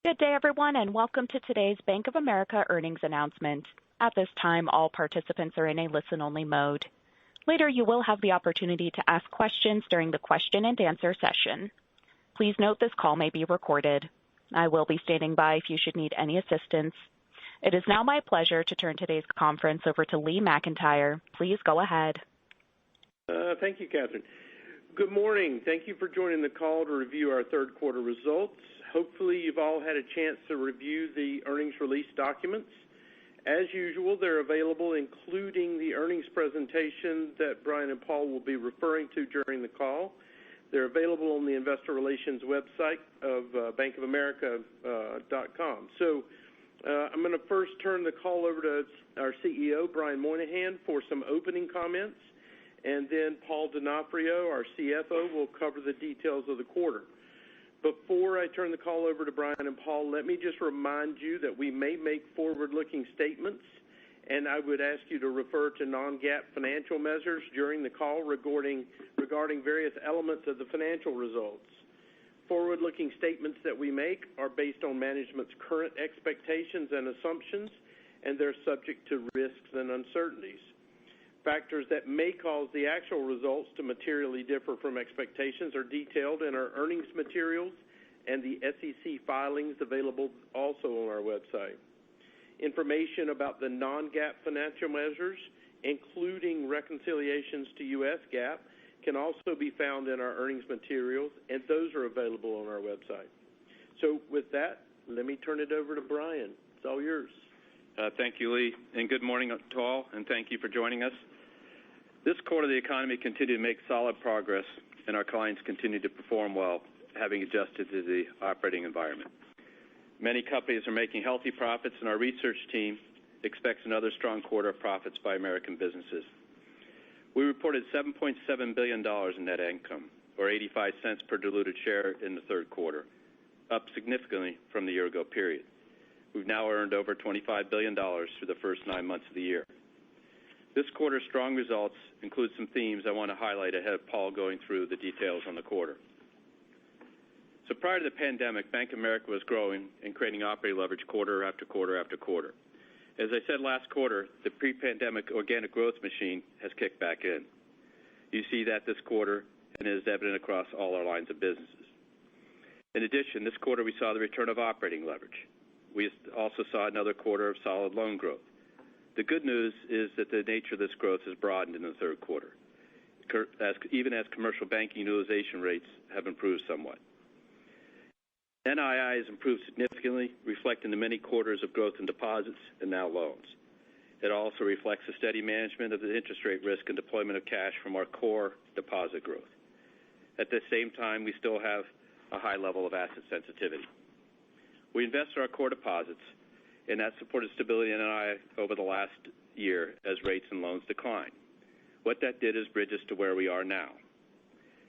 Good day, everyone, and welcome to today's Bank of America earnings announcement. At this time, all participants are in a listen-only mode. Later, you will have the opportunity to ask questions during the question and answer session. Please note this call may be recorded. I will be standing by if you should need any assistance. It is now my pleasure to turn today's conference over to Lee McEntire. Please go ahead. Thank you, Catherine. Good morning. Thank you for joining the call to review our third quarter results. Hopefully you've all had a chance to review the earnings release documents. As usual, they're available, including the earnings presentation that Brian and Paul will be referring to during the call. They're available on the investor relations website of bankofamerica.com. So I'm going to first turn the call over to our CEO, Brian Moynihan, for some opening comments, and then Paul D'Onofrio, our CFO, will cover the details of the quarter. Before I turn the call over to Brian and Paul, let me just remind you that we may make forward-looking statements, and I would ask you to refer to non-GAAP financial measures during the call regarding various elements of the financial results. Forward-looking statements that we make are based on management's current expectations and assumptions, and they're subject to risks and uncertainties. Factors that may cause the actual results to materially differ from expectations are detailed in our earnings materials and the SEC filings available also on our website. Information about the non-GAAP financial measures, including reconciliations to U.S. GAAP, can also be found in our earnings materials, and those are available on our website. So with that, let me turn it over to Brian. It's all yours. Thank you, Lee, and good morning to all, and thank you for joining us. This quarter, the economy continued to make solid progress, and our clients continued to perform well, having adjusted to the operating environment. Many companies are making healthy profits, and our research team expects another strong quarter of profits by American businesses. We reported $7.7 billion in net income, or 85 cents per diluted share in the third quarter, up significantly from the year-ago period. We've now earned over $25 billion through the first 9 months of the year. This quarter's strong results include some themes I want to highlight ahead of Paul going through the details on the quarter. So prior to the pandemic, Bank of America was growing and creating operating leverage quarter after quarter after quarter. As I said last quarter, the pre-pandemic organic growth machine has kicked back in. You see that this quarter, and it is evident across all our lines of businesses. In addition, this quarter we saw the return of operating leverage. We also saw another quarter of solid loan growth. The good news is that the nature of this growth has broadened in the third quarter, even as commercial banking utilization rates have improved somewhat. NII has improved significantly, reflecting the many quarters of growth in deposits and now loans. It also reflects the steady management of the interest rate risk and deployment of cash from our core deposit growth. At the same time, we still have a high level of asset sensitivity. We invest in our core deposits, and that supported stability in NII over the last year as rates and loans declined. What that did is bridge us to where we are now.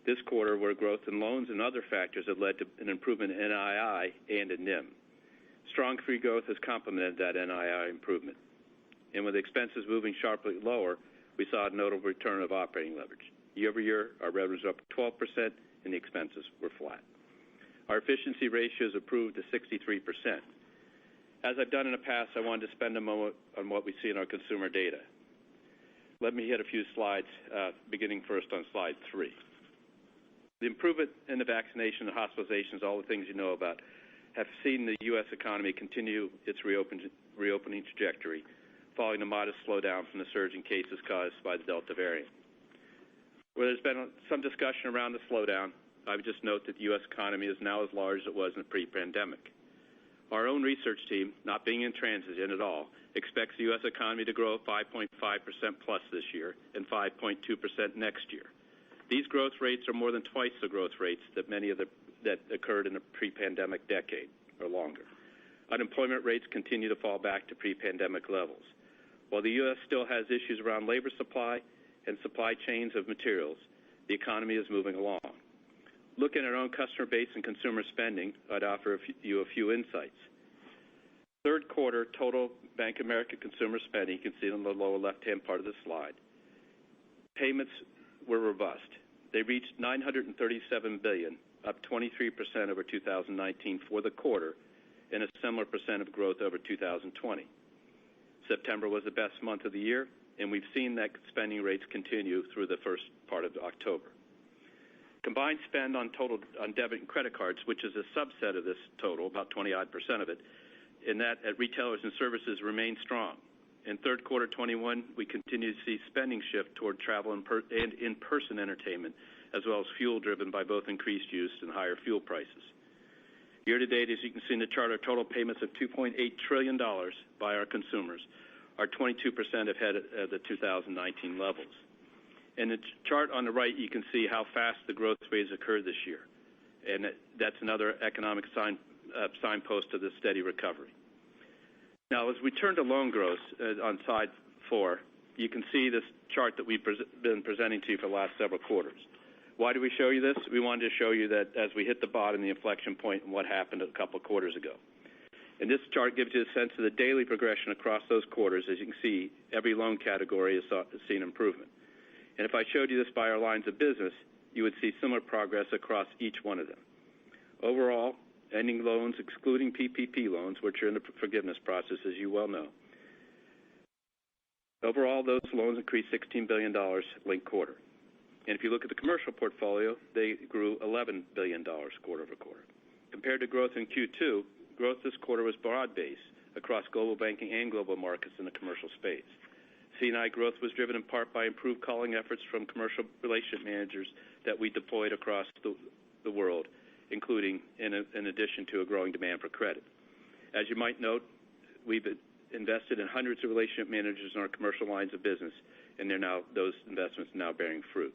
This quarter, where growth in loans and other factors have led to an improvement in NII and in NIM. Strong free growth has complemented that NII improvement. And with expenses moving sharply lower, we saw a notable return of operating leverage. Year over year, our revenues were up 12%, and the expenses were flat. Our efficiency ratios improved to 63%. As I've done in the past, I wanted to spend a moment on what we see in our consumer data. Let me hit a few slides, beginning first on slide 3. The improvement in the vaccination and hospitalizations, all the things you know about, have seen the U.S. economy continue its reopening trajectory, following a modest slowdown from the surge in cases caused by the Delta variant. Where there's been some discussion around the slowdown, I would just note that the U.S. economy is now as large as it was in the pre-pandemic. Our own research team, not being in transit at all, expects the U.S. economy to grow 5.5% plus this year and 5.2% next year. These growth rates are more than twice the growth rates that that occurred in the pre-pandemic decade or longer. Unemployment rates continue to fall back to pre-pandemic levels. While the U.S. still has issues around labor supply and supply chains of materials, the economy is moving along. Looking at our own customer base and consumer spending, I'd offer you a few insights. Third quarter total Bank of America consumer spending, you can see it on the lower left-hand part of the slide. Payments were robust. They reached $937 billion, up 23% over 2019 for the quarter, and a similar percent of growth over 2020. September was the best month of the year, and we've seen that spending rates continue through the first part of October. Combined spend on debit and credit cards, which is a subset of this total, about 20-odd% of it, in that at retailers and services remain strong. In third quarter 21, we continue to see spending shift toward travel and in-person entertainment, as well as fuel driven by both increased use and higher fuel prices. Year to date, as you can see in the chart, our total payments of $2.8 trillion by our consumers are 22% ahead of the 2019 levels. In the chart on the right, you can see how fast the growth rate has occurred this year, and that's another economic signpost of the steady recovery. Now, as we turn to loan growth on side 4, you can see this chart that we've been presenting to you for the last several quarters. Why do we show you this? We wanted to show you that as we hit the bottom, the inflection point, and what happened a couple of quarters ago. And this chart gives you a sense of the daily progression across those quarters. As you can see, every loan category has seen improvement. And if I showed you this by our lines of business, you would see similar progress across each one of them. Overall, ending loans, excluding PPP loans, which are in the forgiveness process, as you well know. Overall, those loans increased $16 billion linked quarter. And if you look at the commercial portfolio, they grew $11 billion quarter over quarter. Compared to growth in Q2, growth this quarter was broad-based across global banking and global markets in the commercial space. C&I growth was driven in part by improved calling efforts from commercial relationship managers that we deployed across the world, including in addition to a growing demand for credit. As you might note, we've invested in hundreds of relationship managers in our commercial lines of business, and those investments are now bearing fruit.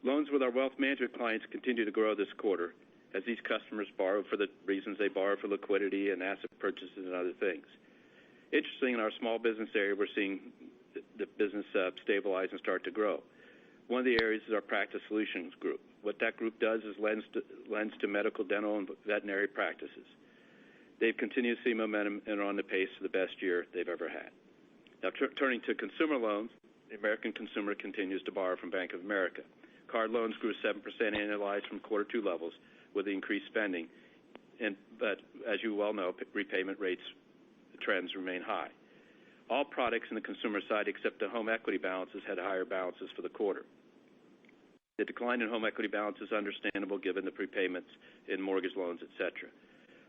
Loans with our wealth management clients continue to grow this quarter as these customers borrow for the reasons they borrow, for liquidity and asset purchases and other things. Interesting, in our small business area, we're seeing the business stabilize and start to grow. One of the areas is our practice solutions group. What that group does is lends to medical, dental, and veterinary practices. They've continued to see momentum and are on the pace of the best year they've ever had. Now, turning to consumer loans, the American consumer continues to borrow from Bank of America. Card loans grew 7% annualized from quarter 2 levels with increased spending, but as you well know, repayment rates trends remain high. All products in the consumer side except the home equity balances had higher balances for the quarter. The decline in home equity balance is understandable given the prepayments in mortgage loans, et cetera.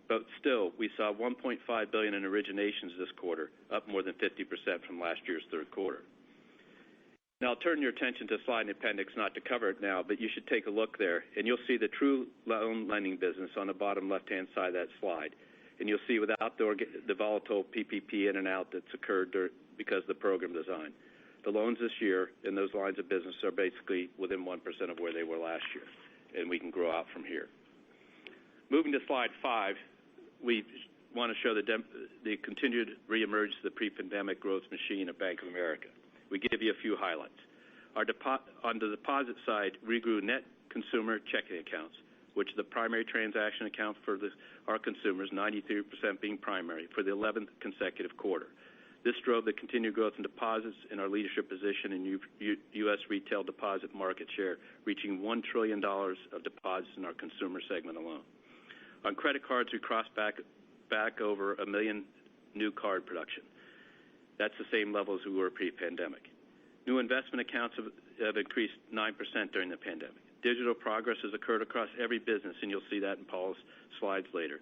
But still, we saw $1.5 billion in originations this quarter, up more than 50% from last year's third quarter. Now, I'll turn your attention to slide and appendix, not to cover it now, but you should take a look there, and you'll see the true loan lending business on the bottom left-hand side of that slide. And you'll see without the volatile PPP in and out that's occurred because of the program design. The loans this year in those lines of business are basically within 1% of where they were last year, and we can grow out from here. Moving to slide 5, we want to show the continued reemerge of the pre-pandemic growth machine of Bank of America. We give you a few highlights. On the deposit side, we grew net consumer checking accounts, which is the primary transaction account for our consumers, 93% being primary, for the 11th consecutive quarter. This drove the continued growth in deposits and our leadership position in U.S. retail deposit market share, reaching $1 trillion of deposits in our consumer segment alone. On credit cards, we crossed back over 1 million new card production. That's the same level as we were pre-pandemic. New investment accounts have increased 9% during the pandemic. Digital progress has occurred across every business, and you'll see that in Paul's slides later.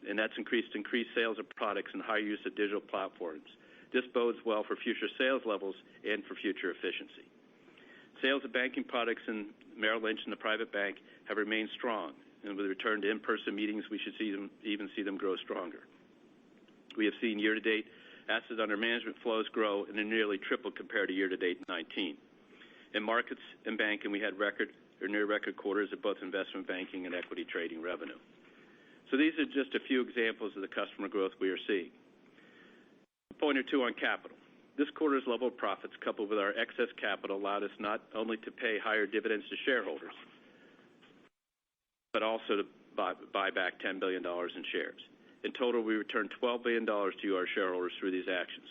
And that's increased sales of products and high use of digital platforms. This bodes well for future sales levels and for future efficiency. Sales of banking products in Merrill Lynch and the private bank have remained strong, and with a return to in-person meetings, we should even see them grow stronger. We have seen year-to-date assets under management flows grow and nearly tripled compared to year-to-date 19. In markets and banking, we had near record quarters of both investment banking and equity trading revenue. So these are just a few examples of the customer growth we are seeing. A point or two on capital. This quarter's level of profits, coupled with our excess capital, allowed us not only to pay higher dividends to shareholders, but also to buy back $10 billion in shares. In total, we returned $12 billion to our shareholders through these actions,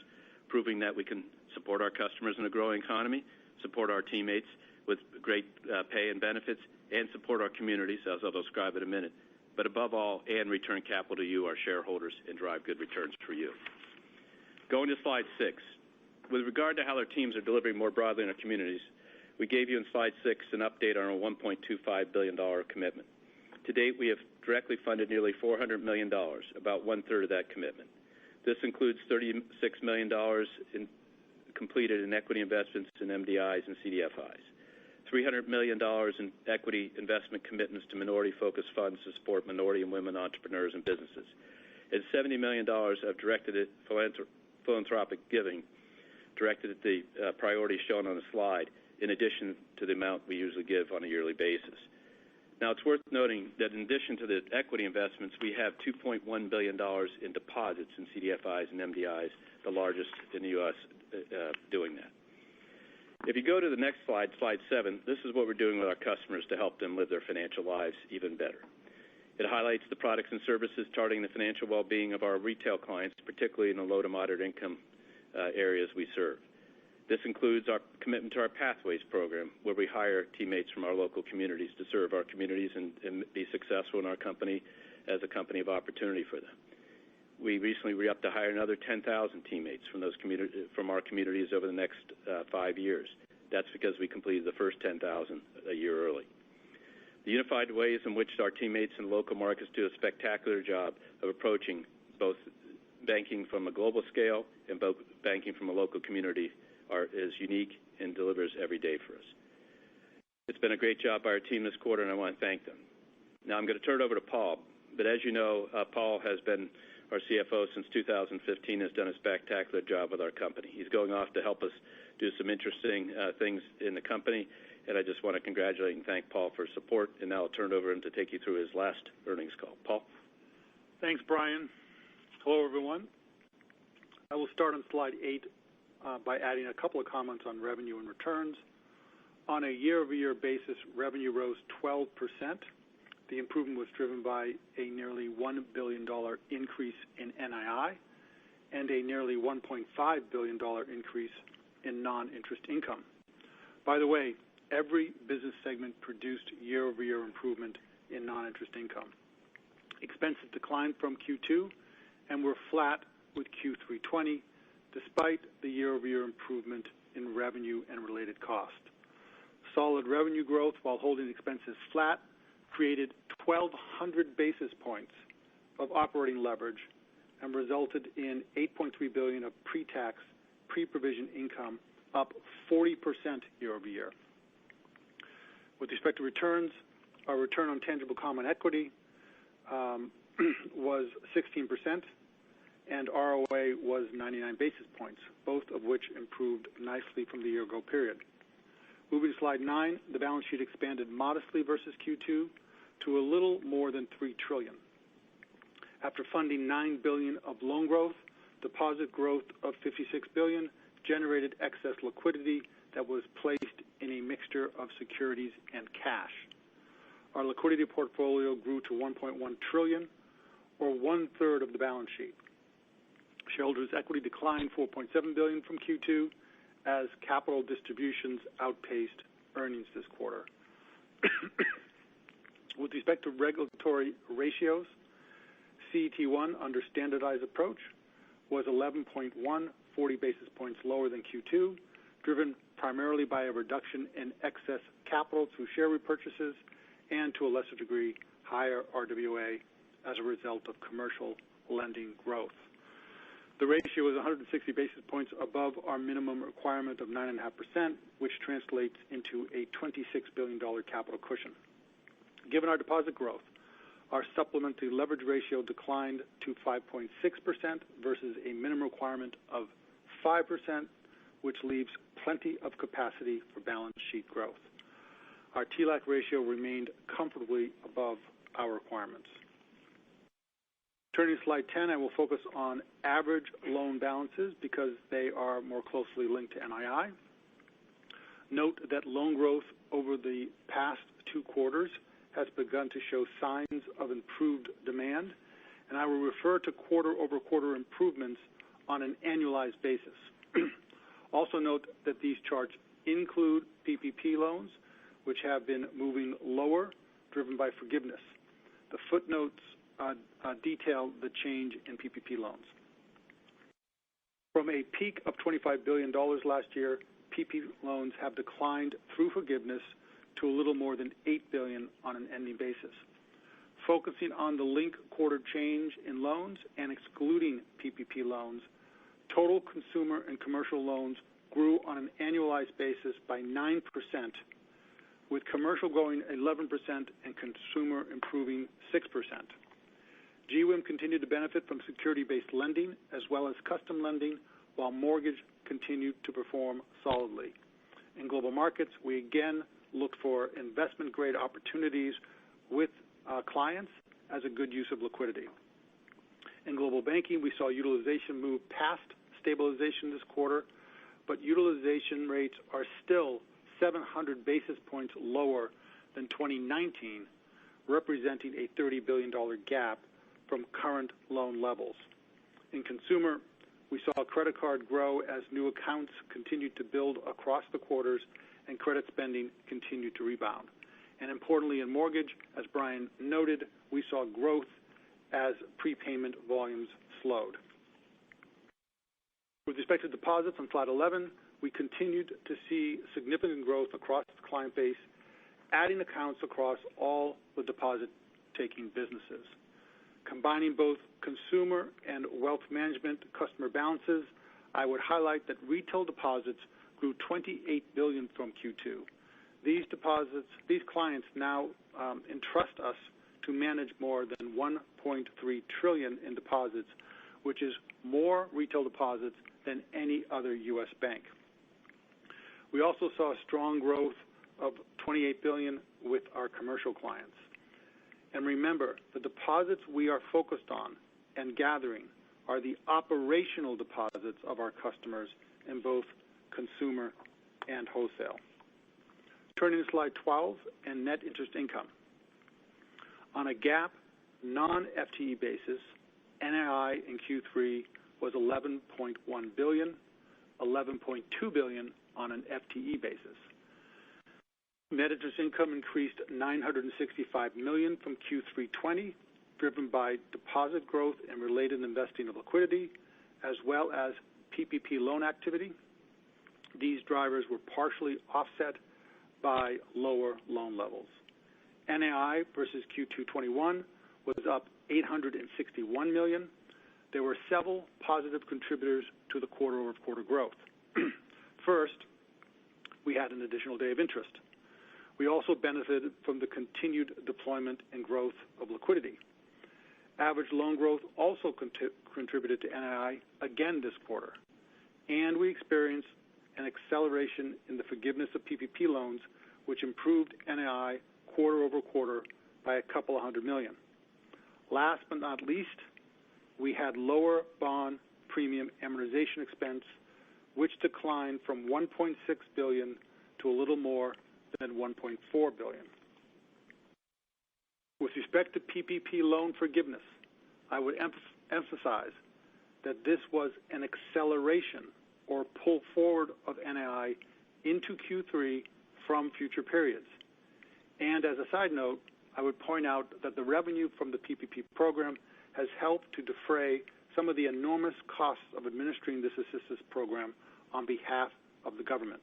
proving that we can support our customers in a growing economy, support our teammates with great pay and benefits, and support our communities, as I'll describe in a minute, but above all, and return capital to you, our shareholders, and drive good returns for you. Going to slide 6. With regard to how our teams are delivering more broadly in our communities, we gave you in slide 6 an update on our $1.25 billion commitment. To date, we have directly funded nearly $400 million, about one-third of that commitment. This includes $36 million completed in equity investments in MDIs and CDFIs, $300 million in equity investment commitments to minority-focused funds to support minority and women entrepreneurs and businesses, and $70 million of directed at philanthropic giving directed at the priorities shown on the slide, in addition to the amount we usually give on a yearly basis. Now, it's worth noting that in addition to the equity investments, we have $2.1 billion in deposits in CDFIs and MDIs, the largest in the U.S. Doing that. If you go to the next slide, slide 7, this is what we're doing with our customers to help them live their financial lives even better. It highlights the products and services targeting the financial well-being of our retail clients, particularly in the low to moderate income areas we serve. This includes our commitment to our Pathways program, where we hire teammates from our local communities to serve our communities and be successful in our company as a company of opportunity for them. We recently re-upped to hire another 10,000 teammates from our communities over the next 5 years. That's because we completed the first 10,000 a year early. The unified ways in which our teammates in local markets do a spectacular job of approaching both banking from a global scale and both banking from a local community is unique and delivers every day for us. It's been a great job by our team this quarter, and I want to thank them. Now I'm going to turn it over to Paul, but as you know, Paul has been our CFO since 2015, has done a spectacular job with our company. He's going off to help us do some interesting things in the company, and I just want to congratulate and thank Paul for his support, and now I'll turn it over him to take you through his last earnings call. Paul? Thanks, Brian. Hello, everyone. I will start on slide 8 by adding a couple of comments on revenue and returns. On a year-over-year basis, revenue rose 12%. The improvement was driven by a nearly $1 billion increase in NII and a nearly $1.5 billion increase in non-interest income. By the way, every business segment produced year-over-year improvement in non-interest income. Expenses declined from Q2 and were flat with Q3 20, despite the year-over-year improvement in revenue and related cost. Solid revenue growth while holding expenses flat created 1,200 basis points of operating leverage and resulted in $8.3 billion of pre-tax, pre-provision income, up 40% year-over-year. With respect to returns, our return on tangible common equity was 16%, and ROA was 99 basis points, both of which improved nicely from the year-ago period. Moving to slide 9, the balance sheet expanded modestly versus Q2 to a little more than $3 trillion. After funding $9 billion of loan growth, deposit growth of $56 billion generated excess liquidity that was placed in a mixture of securities and cash. Our liquidity portfolio grew to $1.1 trillion, or one-third of the balance sheet. Shareholders' equity declined $4.7 billion from Q2 as capital distributions outpaced earnings this quarter. With respect to regulatory ratios, CET1 under standardized approach was 11.1, 40 basis points lower than Q2, driven primarily by a reduction in excess capital through share repurchases and, to a lesser degree, higher RWA as a result of commercial lending growth. The ratio is 160 basis points above our minimum requirement of 9.5%, which translates into a $26 billion capital cushion. Given our deposit growth, our supplementary leverage ratio declined to 5.6% versus a minimum requirement of 5%, which leaves plenty of capacity for balance sheet growth. Our TLAC ratio remained comfortably above our requirements. Turning to slide 10, I will focus on average loan balances because they are more closely linked to NII. Note that loan growth over the past 2 quarters has begun to show signs of improved demand, and I will refer to quarter-over-quarter improvements on an annualized basis. Also note that these charts include PPP loans, which have been moving lower, driven by forgiveness. The footnotes detail the change in PPP loans. From a peak of $25 billion last year, PPP loans have declined through forgiveness to a little more than $8 billion on an ending basis. Focusing on the linked quarter change in loans and excluding PPP loans, total consumer and commercial loans grew on an annualized basis by 9%, with commercial growing 11% and consumer improving 6%. GWIM continued to benefit from security-based lending as well as custom lending, while mortgage continued to perform solidly. In global markets, we again looked for investment-grade opportunities with clients as a good use of liquidity. In global banking, we saw utilization move past stabilization this quarter, but utilization rates are still 700 basis points lower than 2019, representing a $30 billion gap from current loan levels. In consumer, we saw credit card grow as new accounts continued to build across the quarters and credit spending continued to rebound. And importantly, in mortgage, as Brian noted, we saw growth as prepayment volumes slowed. With respect to deposits on slide 11, we continued to see significant growth across the client base, adding accounts across all the deposit-taking businesses. Combining both consumer and wealth management customer balances, I would highlight that retail deposits grew $28 billion from Q2. These clients now entrust us to manage more than $1.3 trillion in deposits, which is more retail deposits than any other U.S. bank. We also saw strong growth of $28 billion with our commercial clients. And remember, the deposits we are focused on and gathering are the operational deposits of our customers in both consumer and wholesale. Turning to slide 12 and net interest income. On a GAAP non-FTE basis, NII in Q3 was $11.1 billion, $11.2 billion on an FTE basis. Net interest income increased $965 million from Q3 20, driven by deposit growth and related investing of liquidity, as well as PPP loan activity. These drivers were partially offset by lower loan levels. NII versus Q2 21 was up $861 million. There were several positive contributors to the quarter-over-quarter growth. First, we had an additional day of interest. We also benefited from the continued deployment and growth of liquidity. Average loan growth also contributed to NII again this quarter, and we experienced an acceleration in the forgiveness of PPP loans, which improved NII quarter over quarter by a couple of $100 million. Last but not least, we had lower bond premium amortization expense, which declined from $1.6 billion to a little more than $1.4 billion. With respect to PPP loan forgiveness, I would emphasize that this was an acceleration or pull forward of NII into Q3 from future periods. And as a side note, I would point out that the revenue from the PPP program has helped to defray some of the enormous costs of administering this assistance program on behalf of the government.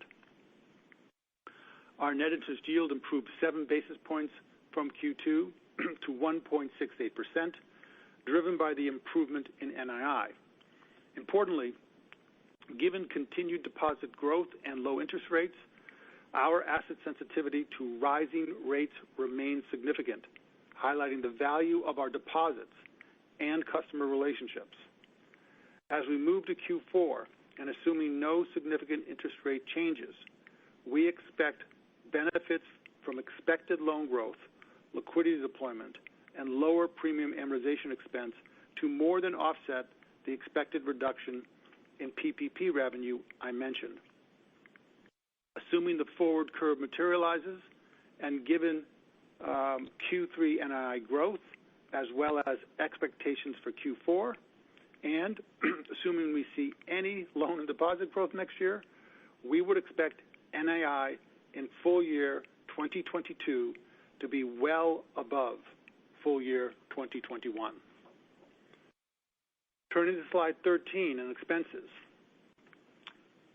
Our net interest yield improved 7 basis points from Q2 to 1.68%, driven by the improvement in NII. Importantly, given continued deposit growth and low interest rates, our asset sensitivity to rising rates remains significant, highlighting the value of our deposits and customer relationships. As we move to Q4, and assuming no significant interest rate changes, we expect benefits from expected loan growth, liquidity deployment, and lower premium amortization expense to more than offset the expected reduction in PPP revenue I mentioned. Assuming the forward curve materializes and given Q3 NII growth as well as expectations for Q4, and assuming we see any loan and deposit growth next year, we would expect NII in full year 2022 to be well above full year 2021. Turning to slide 13 and expenses.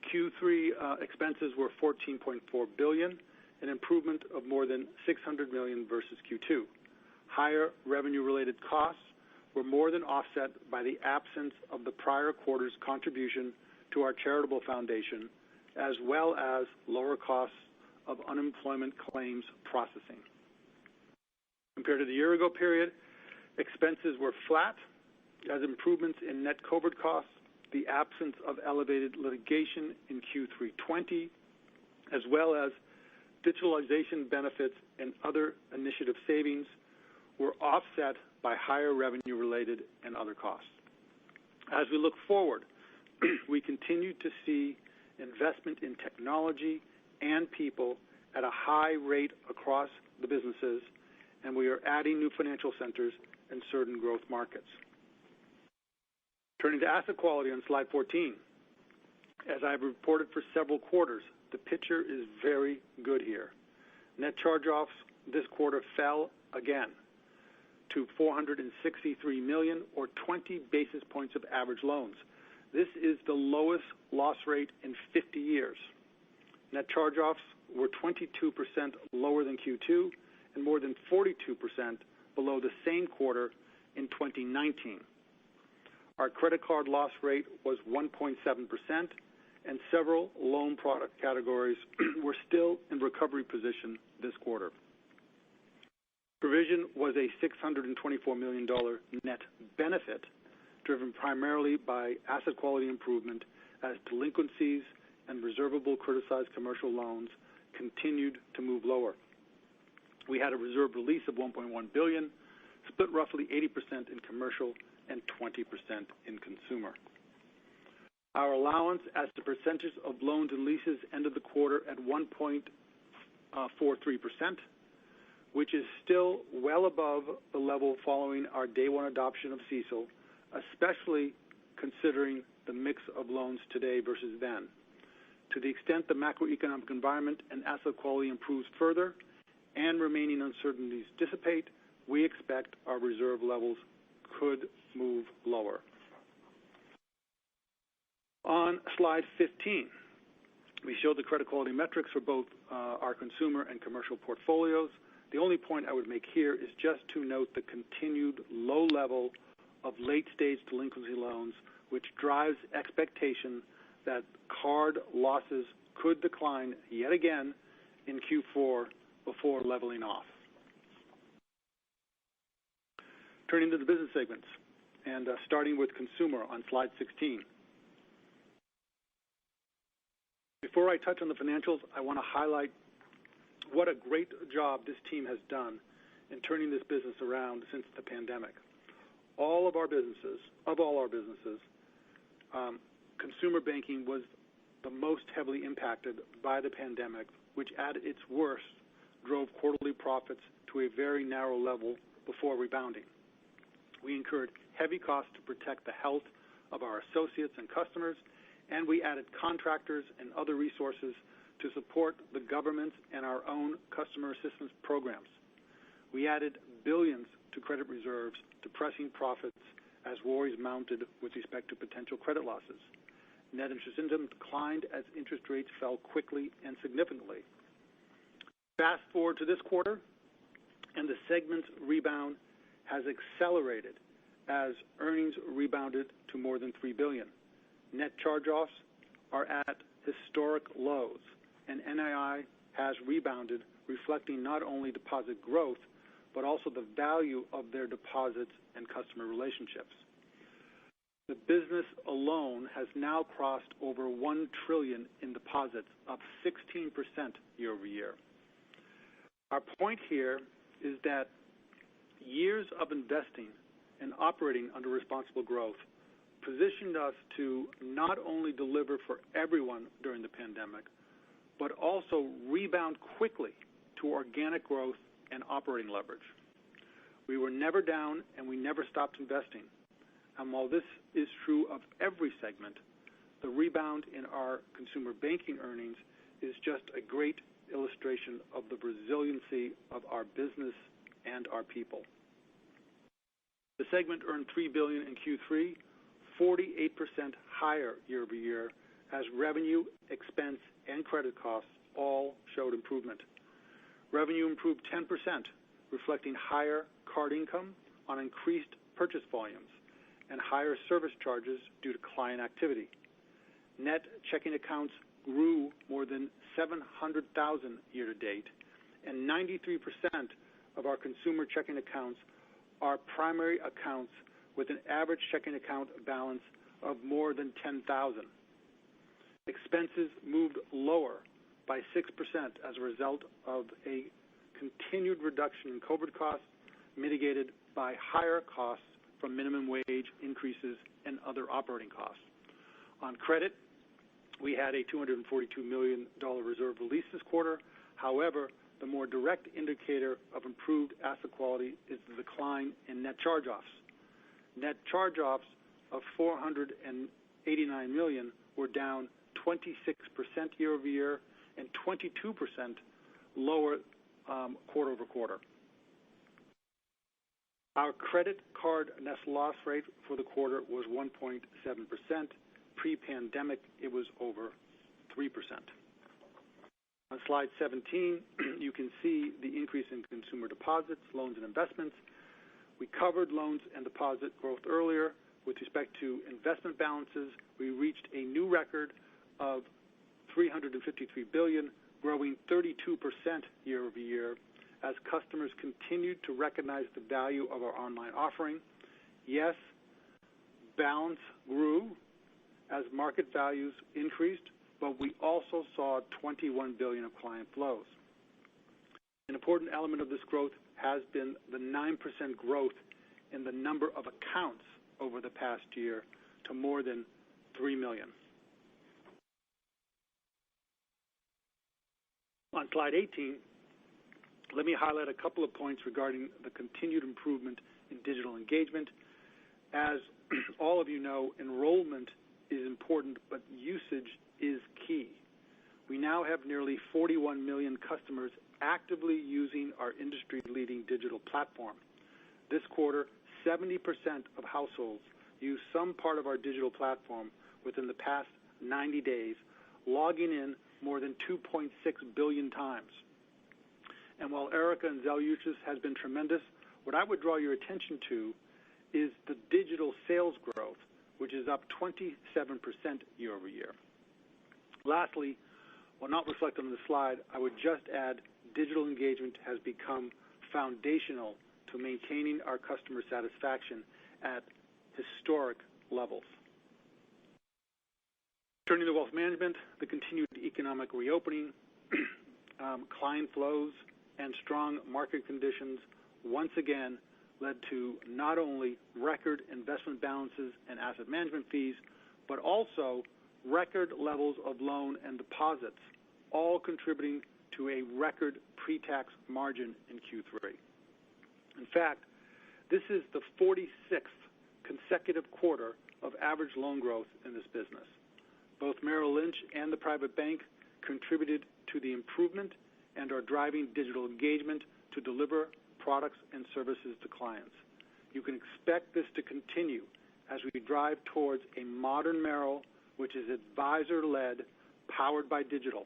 Q3 expenses were $14.4 billion, an improvement of more than $600 million versus Q2. Higher revenue-related costs were more than offset by the absence of the prior quarter's contribution to our charitable foundation, as well as lower costs of unemployment claims processing. Compared to the year-ago period, expenses were flat as improvements in net COVID costs, the absence of elevated litigation in Q3 20, as well as digitalization benefits and other initiative savings were offset by higher revenue-related and other costs. As we look forward, we continue to see investment in technology and people at a high rate across the businesses, and we are adding new financial centers in certain growth markets. Turning to asset quality on slide 14. As I've reported for several quarters, the picture is very good here. Net charge-offs this quarter fell again to $463 million, or 20 basis points of average loans. This is the lowest loss rate in 50 years. Net charge-offs were 22% lower than Q2 and more than 42% below the same quarter in 2019. Our credit card loss rate was 1.7%, and several loan product categories were still in recovery position this quarter. Provision was a $624 million net benefit, driven primarily by asset quality improvement as delinquencies and reservable criticized commercial loans continued to move lower. We had a reserve release of $1.1 billion, split roughly 80% in commercial and 20% in consumer. Our allowance as the percentage of loans and leases ended the quarter at 1.43%, which is still well above the level following our day one adoption of CECL, especially considering the mix of loans today versus then. To the extent the macroeconomic environment and asset quality improves further and remaining uncertainties dissipate, we expect our reserve levels could move lower. On slide 15, we show the credit quality metrics for both our consumer and commercial portfolios. The only point I would make here is just to note the continued low level of late-stage delinquency loans, which drives expectation that card losses could decline yet again in Q4 before leveling off. Turning to the business segments, and starting with consumer on slide 16. Before I touch on the financials, I want to highlight what a great job this team has done in turning this business around since the pandemic. All our businesses, consumer banking was the most heavily impacted by the pandemic, which at its worst drove quarterly profits to a very narrow level before rebounding. We incurred heavy costs to protect the health of our associates and customers, and we added contractors and other resources to support the government and our own customer assistance programs. We added billions to credit reserves, depressing profits as worries mounted with respect to potential credit losses. Net interest income declined as interest rates fell quickly and significantly. Fast forward to this quarter, and the segment's rebound has accelerated as earnings rebounded to more than $3 billion. Net charge-offs are at historic lows, and NII has rebounded, reflecting not only deposit growth, but also the value of their deposits and customer relationships. The business alone has now crossed over $1 trillion in deposits, up 16% year over year. Our point here is that years of investing and operating under responsible growth positioned us to not only deliver for everyone during the pandemic, but also rebound quickly to organic growth and operating leverage. We were never down and we never stopped investing. And while this is true of every segment, the rebound in our consumer banking earnings is just a great illustration of the resiliency of our business and our people. The segment earned $3 billion in Q3, 48% higher year over year, as revenue, expense, and credit costs all showed improvement. Revenue improved 10%, reflecting higher card income on increased purchase volumes and higher service charges due to client activity. Net checking accounts grew more than 700,000 year to date, and 93% of our consumer checking accounts are primary accounts with an average checking account balance of more than 10,000. Expenses moved lower by 6% as a result of a continued reduction in COVID costs, mitigated by higher costs from minimum wage increases and other operating costs. On credit, we had a $242 million reserve release this quarter. However, the more direct indicator of improved asset quality is the decline in net charge-offs. Net charge-offs of $489 million were down 26% year over year and 22% lower quarter over quarter. Our credit card net loss rate for the quarter was 1.7%. Pre-pandemic, it was over 3%. On slide 17, you can see the increase in consumer deposits, loans, and investments. We covered loans and deposit growth earlier. With respect to investment balances, we reached a new record of $353 billion, growing 32% year over year, as customers continued to recognize the value of our online offering. Yes, balance grew as market values increased, but we also saw $21 billion of client flows. An important element of this growth has been the 9% growth in the number of accounts over the past year to more than 3 million. On slide 18, let me highlight a couple of points regarding the continued improvement in digital engagement. As all of you know, enrollment is important, but usage is key. We now have nearly 41 million customers actively using our industry-leading digital platform. This quarter, 70% of households use some part of our digital platform within the past 90 days, logging in more than 2.6 billion times. And while Erica and Zelle usage has been tremendous, what I would draw your attention to is the digital sales growth, which is up 27% year over year. Lastly, while not reflected on the slide, I would just add digital engagement has become foundational to maintaining our customer satisfaction at historic levels. Turning to wealth management, the continued economic reopening, client flows, and strong market conditions once again led to not only record investment balances and asset management fees, but also record levels of loan and deposits, all contributing to a record pre-tax margin in Q3. In fact, this is the 46th consecutive quarter of average loan growth in this business. Both Merrill Lynch and the private bank contributed to the improvement and are driving digital engagement to deliver products and services to clients. You can expect this to continue as we drive towards a modern Merrill, which is advisor-led, powered by digital.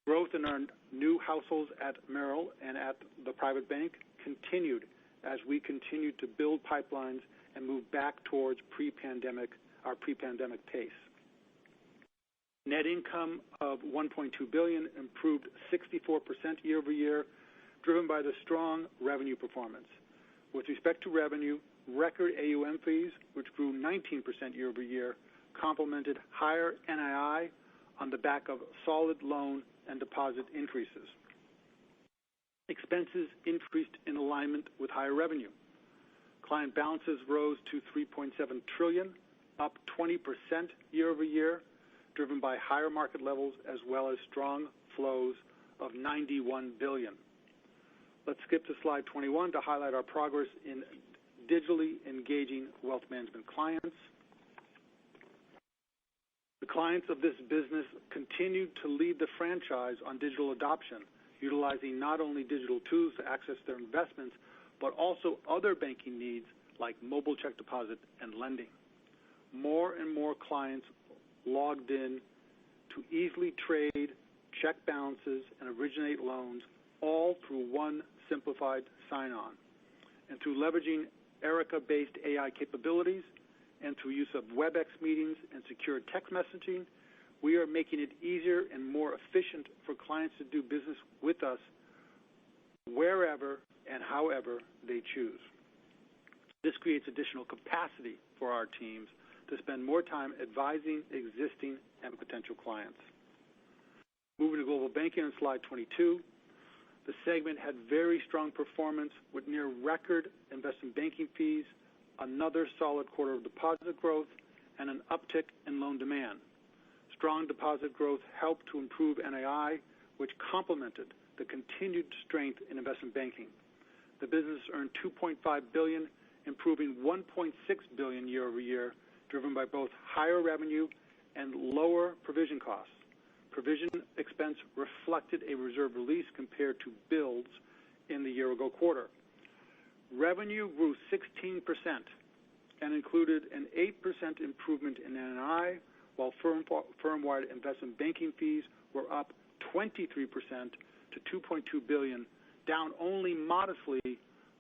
Growth in our new households at Merrill and at the private bank continued as we continued to build pipelines and move back towards our pre-pandemic pace. Net income of $1.2 billion improved 64% year over year, driven by the strong revenue performance. With respect to revenue, record AUM fees, which grew 19% year over year, complemented higher NII on the back of solid loan and deposit increases. Expenses increased in alignment with higher revenue. Client balances rose to $3.7 trillion, up 20% year over year, driven by higher market levels as well as strong flows of $91 billion. Let's skip to slide 21 to highlight our progress in digitally engaging wealth management clients. The clients of this business continued to lead the franchise on digital adoption, utilizing not only digital tools to access their investments, but also other banking needs like mobile check deposit and lending. More and more clients logged in to easily trade, check balances, and originate loans, all through one simplified sign-on. And through leveraging Erica-based AI capabilities and through use of WebEx meetings and secure text messaging, we are making it easier and more efficient for clients to do business with us wherever and however they choose. This creates additional capacity for our teams to spend more time advising existing and potential clients. Moving to Global Banking on slide 22, the segment had very strong performance with near record investment banking fees, another solid quarter of deposit growth, and an uptick in loan demand. Strong deposit growth helped to improve NII, which complemented the continued strength in investment banking. The business earned $2.5 billion, improving $1.6 billion year over year, driven by both higher revenue and lower provision costs. Provision expense reflected a reserve release compared to builds in the year-ago quarter. Revenue grew 16% and included an 8% improvement in NII, while firm-wide investment banking fees were up 23% to $2.2 billion, down only modestly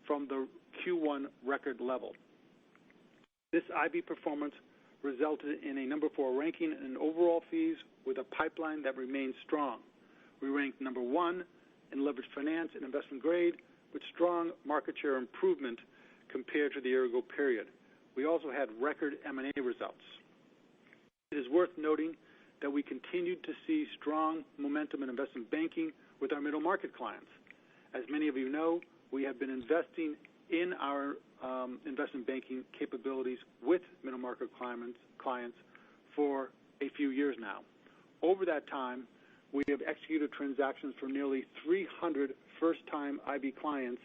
from the Q1 record level. This IB performance resulted in a number 4 ranking in overall fees with a pipeline that remains strong. We ranked number 1 in leveraged finance and investment grade with strong market share improvement compared to the year-ago period. We also had record M&A results. It is worth noting that we continued to see strong momentum in investment banking with our middle market clients. As many of you know, we have been investing in our investment banking capabilities with middle market clients for a few years now. Over that time, we have executed transactions for nearly 300 first-time IB clients,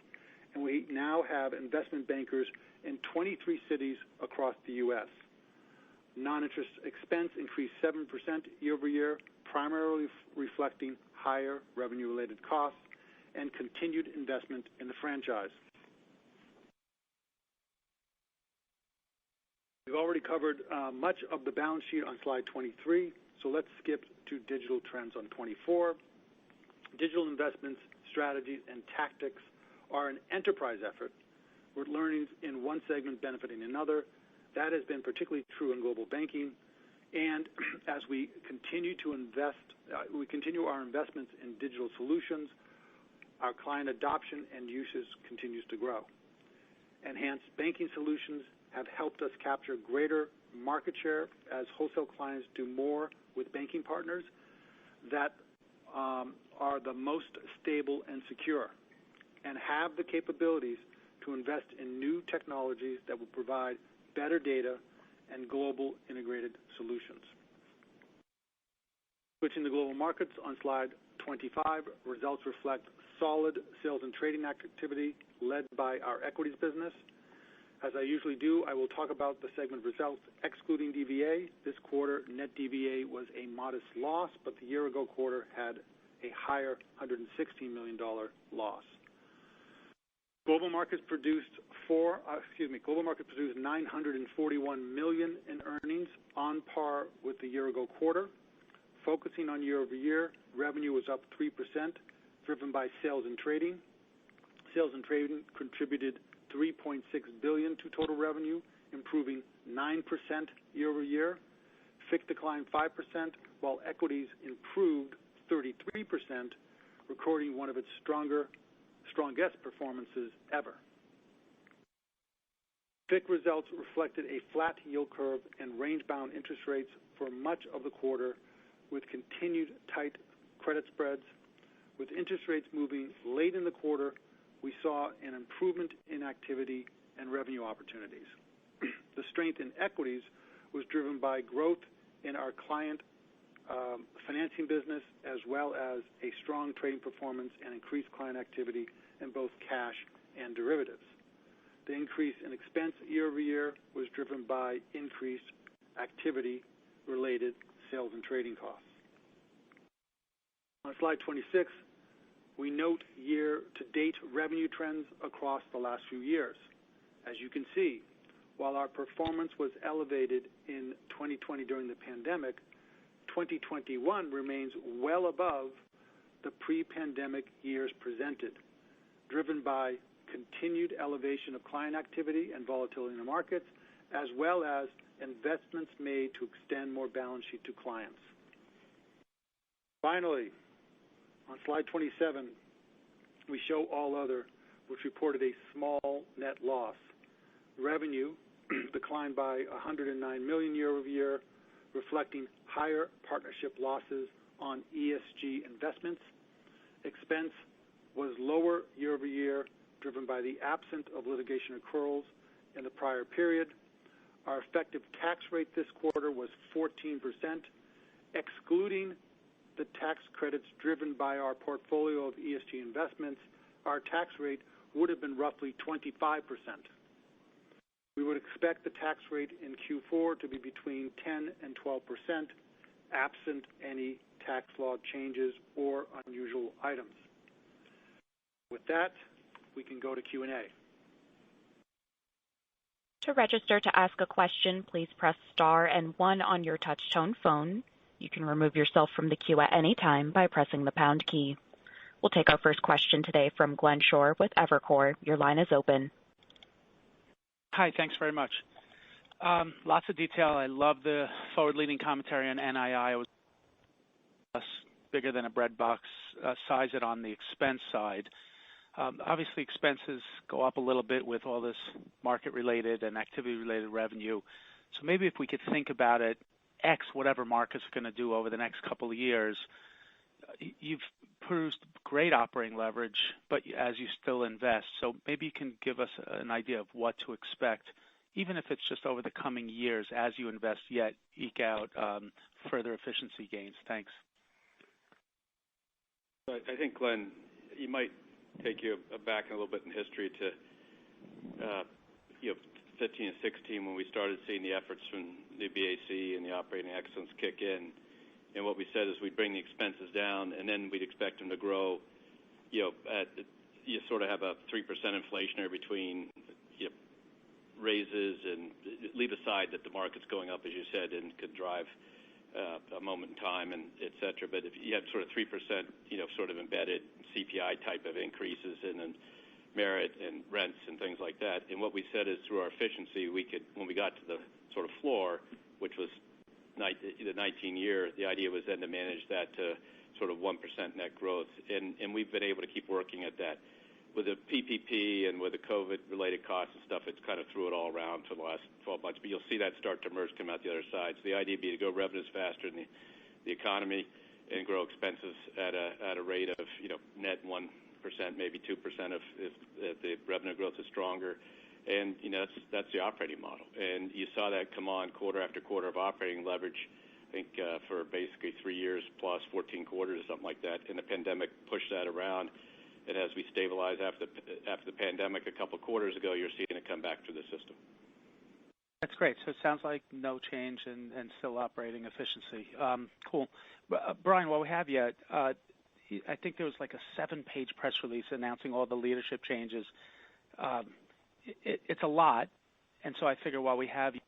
and we now have investment bankers in 23 cities across the U.S. Non-interest expense increased 7% year over year, primarily reflecting higher revenue-related costs and continued investment in the franchise. We've already covered much of the balance sheet on slide 23, so let's skip to digital trends on 24. Digital investments, strategies, and tactics are an enterprise effort, with learnings in one segment benefiting another. That has been particularly true in global banking, and as we continue to invest, we continue our investments in digital solutions, our client adoption and usage continues to grow. Enhanced banking solutions have helped us capture greater market share as wholesale clients do more with banking partners that are the most stable and secure and have the capabilities to invest in new technologies that will provide better data and global integrated solutions. Switching to global markets on slide 25, results reflect solid sales and trading activity led by our equities business. As I usually do, I will talk about the segment results excluding DVA. This quarter, net DVA was a modest loss, but the year-ago quarter had a higher $116 million loss. Global markets produced $941 million in earnings, on par with the year-ago quarter. Focusing on year-over-year, revenue was up 3%, driven by sales and trading. Sales and trading contributed $3.6 billion to total revenue, improving 9% year-over-year. FICC declined 5%, while equities improved 33%, recording one of its strongest performances ever. FICC results reflected a flat yield curve and range-bound interest rates for much of the quarter, with continued tight credit spreads. With interest rates moving late in the quarter, we saw an improvement in activity and revenue opportunities. The strength in equities was driven by growth in our client financing business, as well as a strong trading performance and increased client activity in both cash and derivatives. The increase in expense year over year was driven by increased activity-related sales and trading costs. On slide 26, we note year-to-date revenue trends across the last few years. As you can see, while our performance was elevated in 2020 during the pandemic, 2021 remains well above the pre-pandemic years presented, driven by continued elevation of client activity and volatility in the markets, as well as investments made to extend more balance sheet to clients. Finally, on slide 27, we show all other, which reported a small net loss. Revenue declined by $109 million year over year, reflecting higher partnership losses on ESG investments. Expense was lower year over year, driven by the absence of litigation accruals in the prior period. Our effective tax rate this quarter was 14%, excluding the tax credits driven by our portfolio of ESG investments. Our tax rate would have been roughly 25%. We would expect the tax rate in Q4 to be between 10 and 12%, absent any tax law changes or unusual items. With that, we can go to Q&A. To register to ask a question, please press star and 1 on your touch-tone phone. You can remove yourself from the queue at any time by pressing the pound key. We'll take our first question today from Glenn Schorr with Evercore. Your line is open. Hi, thanks very much. Lots of detail. I love the forward-leaning commentary on NII. It was bigger than a bread box. Size it on the expense side. Obviously, expenses go up a little bit with all this market-related and activity-related revenue. So maybe if we could think about it, X, whatever market's going to do over the next couple of years, you've produced great operating leverage, but as you still invest. So maybe you can give us an idea of what to expect, even if it's just over the coming years as you invest, yet eke out further efficiency gains. Thanks. I think, Glenn, you might take you back a little bit in history to 15 and 16 when we started seeing the efforts from the BAC and the operating excellence kick in. And what we said is we'd bring the expenses down, and then we'd expect them to grow. You sort of have a 3% inflationary between raises, and leave aside that the market's going up, as you said, and could drive a moment in time, and et cetera. But if you had sort of 3%, sort of embedded CPI type of increases in merit and rents and things like that. And what we said is through our efficiency, we could, when we got to the sort of floor, which was the 19 year, the idea was then to manage that to sort of 1% net growth. And we've been able to keep working at that. With the PPP and with the COVID-related costs and stuff, it's kind of threw it all around for the last 12 months. But you'll see that start to emerge, come out the other side. So the idea would be to grow revenues faster than the economy and grow expenses at a rate of net 1%, maybe 2% if the revenue growth is stronger. And that's the operating model. And you saw that come on quarter after quarter of operating leverage, I think for basically 3 years plus 14 quarters or something like that. And the pandemic pushed that around. And as we stabilize after the pandemic a couple of quarters ago, you're seeing it come back through the system. That's great. So it sounds like no change and still operating efficiency. Cool. Brian, while we have you, I think there was like a 7-page press release announcing all the leadership changes. It's a lot, and so I figure while we have you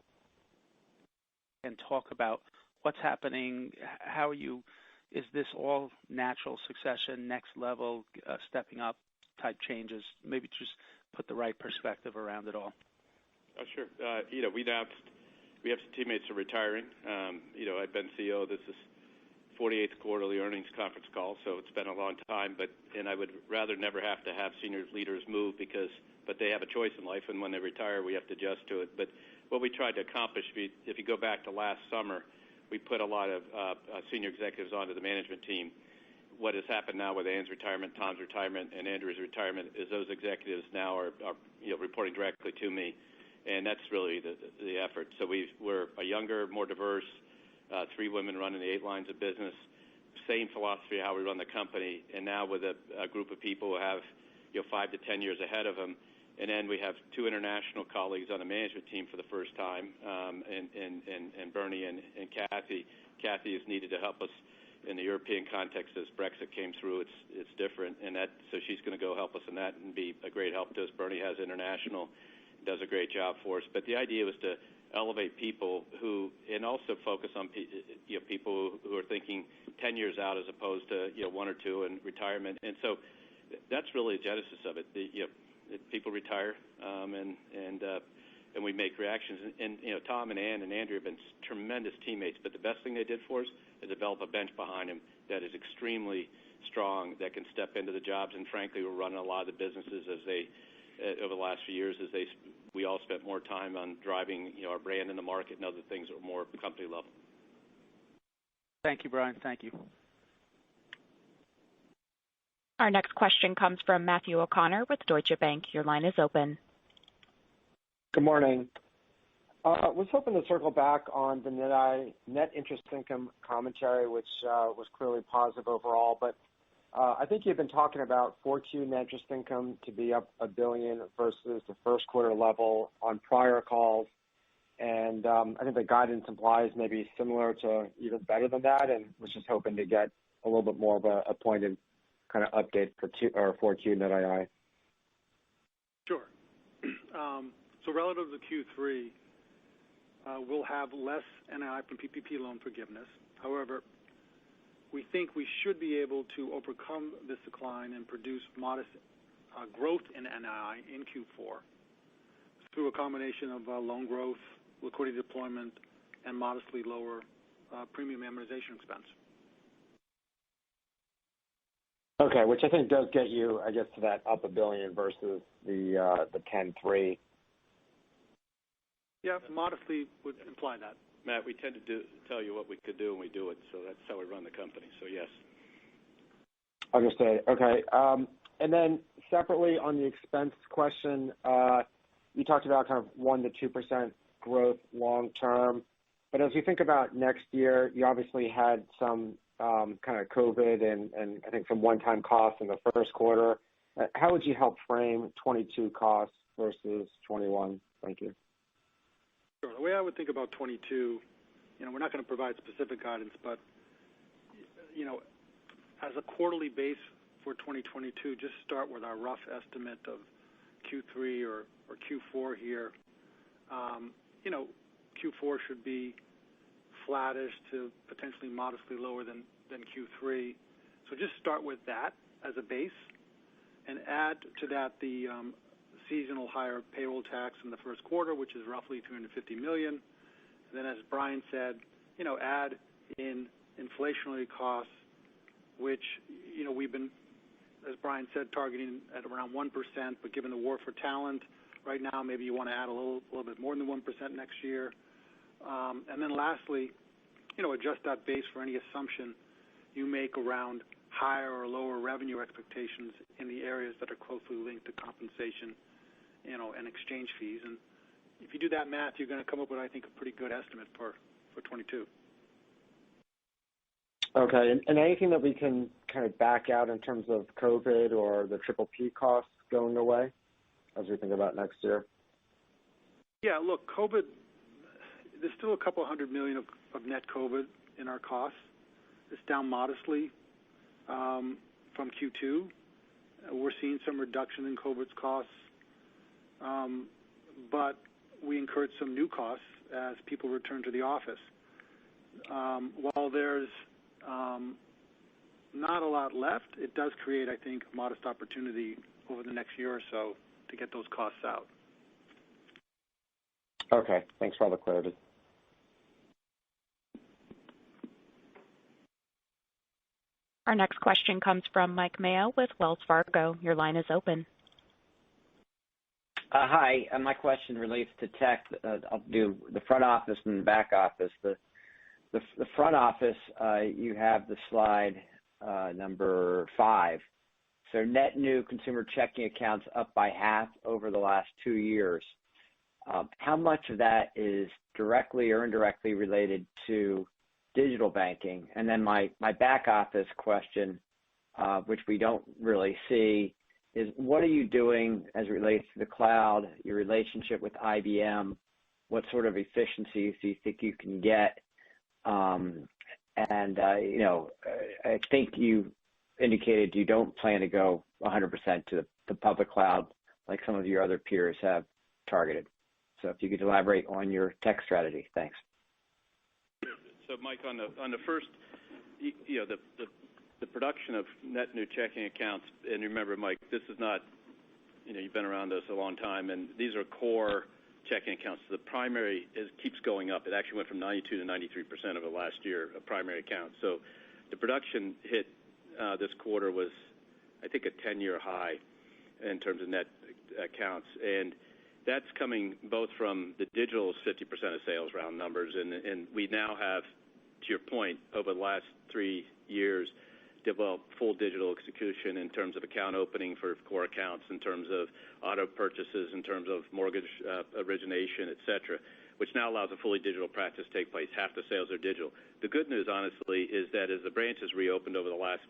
and talk about what's happening, how are you, is this all natural succession, next level, stepping up type changes? Maybe just put the right perspective around it all. Oh, sure. We have some teammates who are retiring. I've been CEO. This is 48th quarterly earnings conference call, so it's been a long time. And I would rather never have to have senior leaders move but they have a choice in life, and when they retire, we have to adjust to it. But what we tried to accomplish, if you go back to last summer, we put a lot of senior executives onto the management team. What has happened now with Ann's retirement, Tom's retirement, and Andrew's retirement is those executives now are reporting directly to me, and that's really the effort. So we're a younger, more diverse, 3 women running the 8 lines of business, same philosophy of how we run the company, and now with a group of people who have 5 to 10 years ahead of them. And then we have 2 international colleagues on the management team for the first time, and Bernie and Kathy. Kathy is needed to help us in the European context as Brexit came through. It's different, and so she's going to go help us in that and be a great help to us. Bernie has international does a great job for us. But the idea was to elevate people who, and also focus on people who are thinking 10 years out as opposed to 1 or 2 in retirement. And so that's really the genesis of it. People retire, and we make reactions. And Tom and Ann and Andrew have been tremendous teammates. But the best thing they did for us is develop a bench behind them that is extremely strong, that can step into the jobs. And frankly, we're running a lot of the businesses over the last few years we all spent more time on driving our brand in the market and other things that were more company level. Thank you, Brian. Thank you. Our next question comes from Matthew O'Connor with Deutsche Bank. Your line is open. Good morning. I was hoping to circle back on the net interest income commentary, which was clearly positive overall, but I think you've been talking about 4Q net interest income to be up $1 billion versus the first quarter level on prior calls, and I think the guidance implies maybe similar to even better than that, and was just hoping to get a little bit more of a pointed kind of update for 4Q net II. Sure. So relative to Q3, we'll have less NII from PPP Loan Forgiveness. However, we think we should be able to overcome this decline and produce modest growth in NII in Q4 through a combination of loan growth, liquidity deployment, and modestly lower premium amortization expense. Okay, which I think does get you, I guess, to that up $1 billion versus the 10.3. Yeah, modestly would imply that. Matt, we tend to tell you what we could do, and we do it, so that's how we run the company, so yes. Understood. Okay. And then separately on the expense question, you talked about kind of 1% to 2% growth long term, but as we think about next year, you obviously had some kind of COVID and I think some one-time costs in the first quarter. How would you help frame 22 costs versus 21? Thank you. Sure. The way I would think about 22, we're not going to provide specific guidance, but, as a quarterly base for 2022, just start with our rough estimate of Q3 or Q4 here. Q4 should be flattish to potentially modestly lower than Q3. So just start with that as a base and add to that the seasonal higher payroll tax in the first quarter, which is roughly $350 million. And then, as Brian said, add in inflationary costs, which, we've been, as Brian said, targeting at around 1%, but given the war for talent right now, maybe you want to add a little bit more than 1% next year. And then lastly, adjust that base for any assumption you make around higher or lower revenue expectations in the areas that are closely linked to compensation, and exchange fees. And if you do that math, you're going to come up with, I think, a pretty good estimate for 22. Okay. And anything that we can kind of back out in terms of COVID or the PPP costs going away as we think about next year? Yeah, look, COVID, there's still a couple $100 million of net COVID in our costs. It's down modestly from Q2. We're seeing some reduction in COVID's costs, but we incurred some new costs as people return to the office. While there's not a lot left, it does create, I think, a modest opportunity over the next year or so to get those costs out. Okay. Thanks for all the clarity. Our next question comes from Mike Mayo with Wells Fargo. Your line is open. Hi. My question relates to tech. I'll do the front office and the back office. The front office, you have the slide number 5. So net new consumer checking accounts up by half over the last 2 years. How much of that is directly or indirectly related to digital banking? And then my back office question, which we don't really see, is what are you doing as it relates to the cloud, your relationship with IBM? What sort of efficiencies do you think you can get? I think you indicated you don't plan to go 100% to the public cloud like some of your other peers have targeted. So if you could elaborate on your tech strategy. Thanks. So, Mike, on the first, the production of net new checking accounts, and remember, Mike, this is not, you've been around us a long time, and these are core checking accounts. The primary keeps going up. It actually went from 92 to 93% over last year, a primary account. So the production hit this quarter was, I think, a 10-year high in terms of net accounts. And that's coming both from the digital is 50% of sales, round numbers, and we now have, to your point, over the last 3 years, developed full digital execution in terms of account opening for core accounts, in terms of auto purchases, in terms of mortgage origination, et cetera, which now allows a fully digital practice to take place. Half the sales are digital. The good news, honestly, is that as the branches reopened over the last,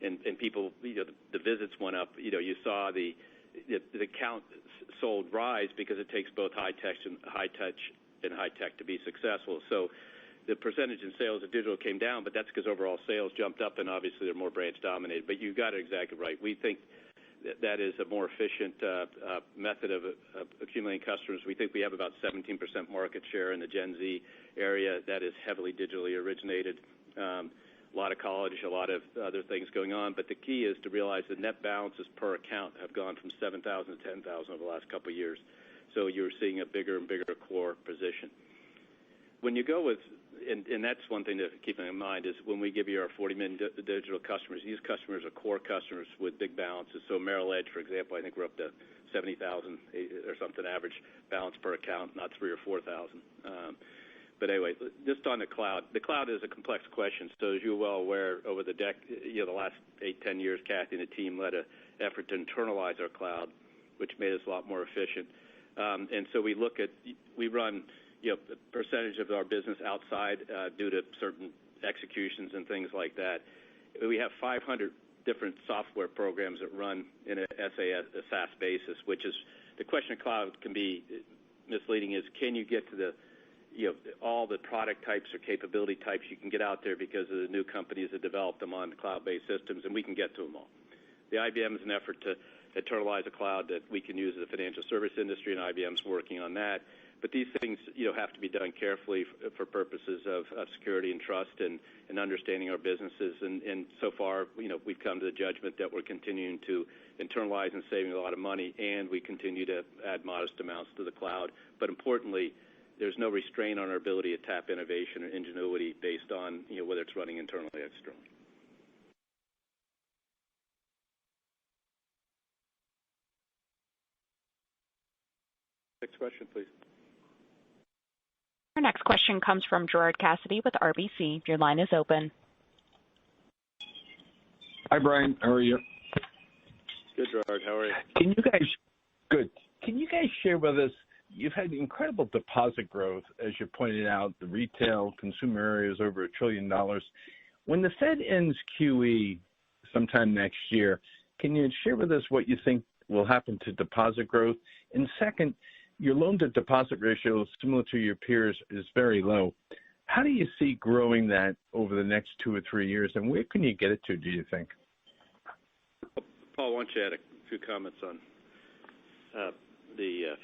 and people, the visits went up, you saw the count sold rise because it takes both high touch and high tech to be successful. So the percentage in sales of digital came down, but that's because overall sales jumped up, and obviously they're more branch dominated. But you got it exactly right. We think that is a more efficient method of accumulating customers. We think we have about 17% market share in the Gen Z area that is heavily digitally originated. A lot of college, a lot of other things going on. But the key is to realize the net balances per account have gone from 7,000 to 10,000 over the last couple of years. So you're seeing a bigger and bigger core position. When you go with, and that's one thing to keep in mind, is when we give you our 40 million digital customers, these customers are core customers with big balances. So Merrill Edge, for example, I think we're up to 70,000 or something average balance per account, not 3,000 or 4,000. But anyway, just on the cloud is a complex question. So as you're well aware, over the last 8-10 years, Kathy and the team led an effort to internalize our cloud, which made us a lot more efficient. And so we run a percentage of our business outside due to certain executions and things like that. We have 500 different software programs that run in a SaaS basis, which is the question of cloud can be misleading is can you get to the all the product types or capability types you can get out there because of the new companies that develop them on cloud-based systems, and we can get to them all. The IBM is an effort to internalize a cloud that we can use in the financial service industry, and IBM's working on that. But these things, have to be done carefully for purposes of security and trust and understanding our businesses. And so far, we've come to the judgment that we're continuing to internalize and saving a lot of money, and we continue to add modest amounts to the cloud. But importantly, there's no restraint on our ability to tap innovation or ingenuity based on whether it's running internally or externally. Next question, please. Our next question comes from Gerard Cassidy with RBC. Your line is open. Hi, Brian. How are you? Good, Gerard. How are you? Good. Can you guys share with us, you've had incredible deposit growth, as you pointed out, the retail consumer area is over $1 trillion. When the Fed ends QE sometime next year, can you share with us what you think will happen to deposit growth? And second, your loan-to-deposit ratio, similar to your peers, is very low. How do you see growing that over the next 2 or 3 years, and where can you get it to, do you think? Paul, why don't you add a few comments on the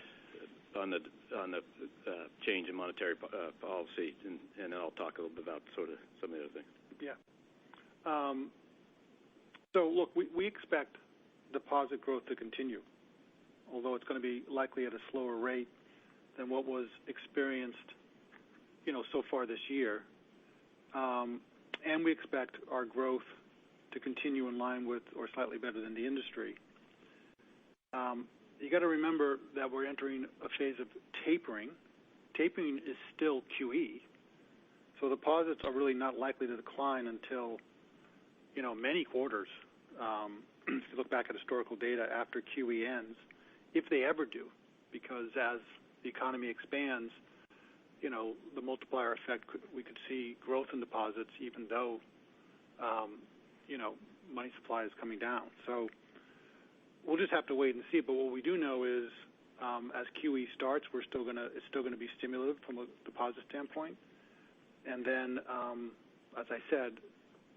change in monetary policy, and I'll talk a little bit about sort of some of the other things. Yeah. So, look, we expect deposit growth to continue, although it's going to be likely at a slower rate than what was experienced, so far this year. And we expect our growth to continue in line with or slightly better than the industry. You got to remember that we're entering a phase of tapering. Tapering is still QE, so deposits are really not likely to decline until, many quarters. If you look back at historical data after QE ends, if they ever do, because as the economy expands, the multiplier effect, we could see growth in deposits even though, money supply is coming down. So we'll just have to wait and see. But what we do know is, as QE starts, it's still going to be stimulative from a deposit standpoint. And then, as I said,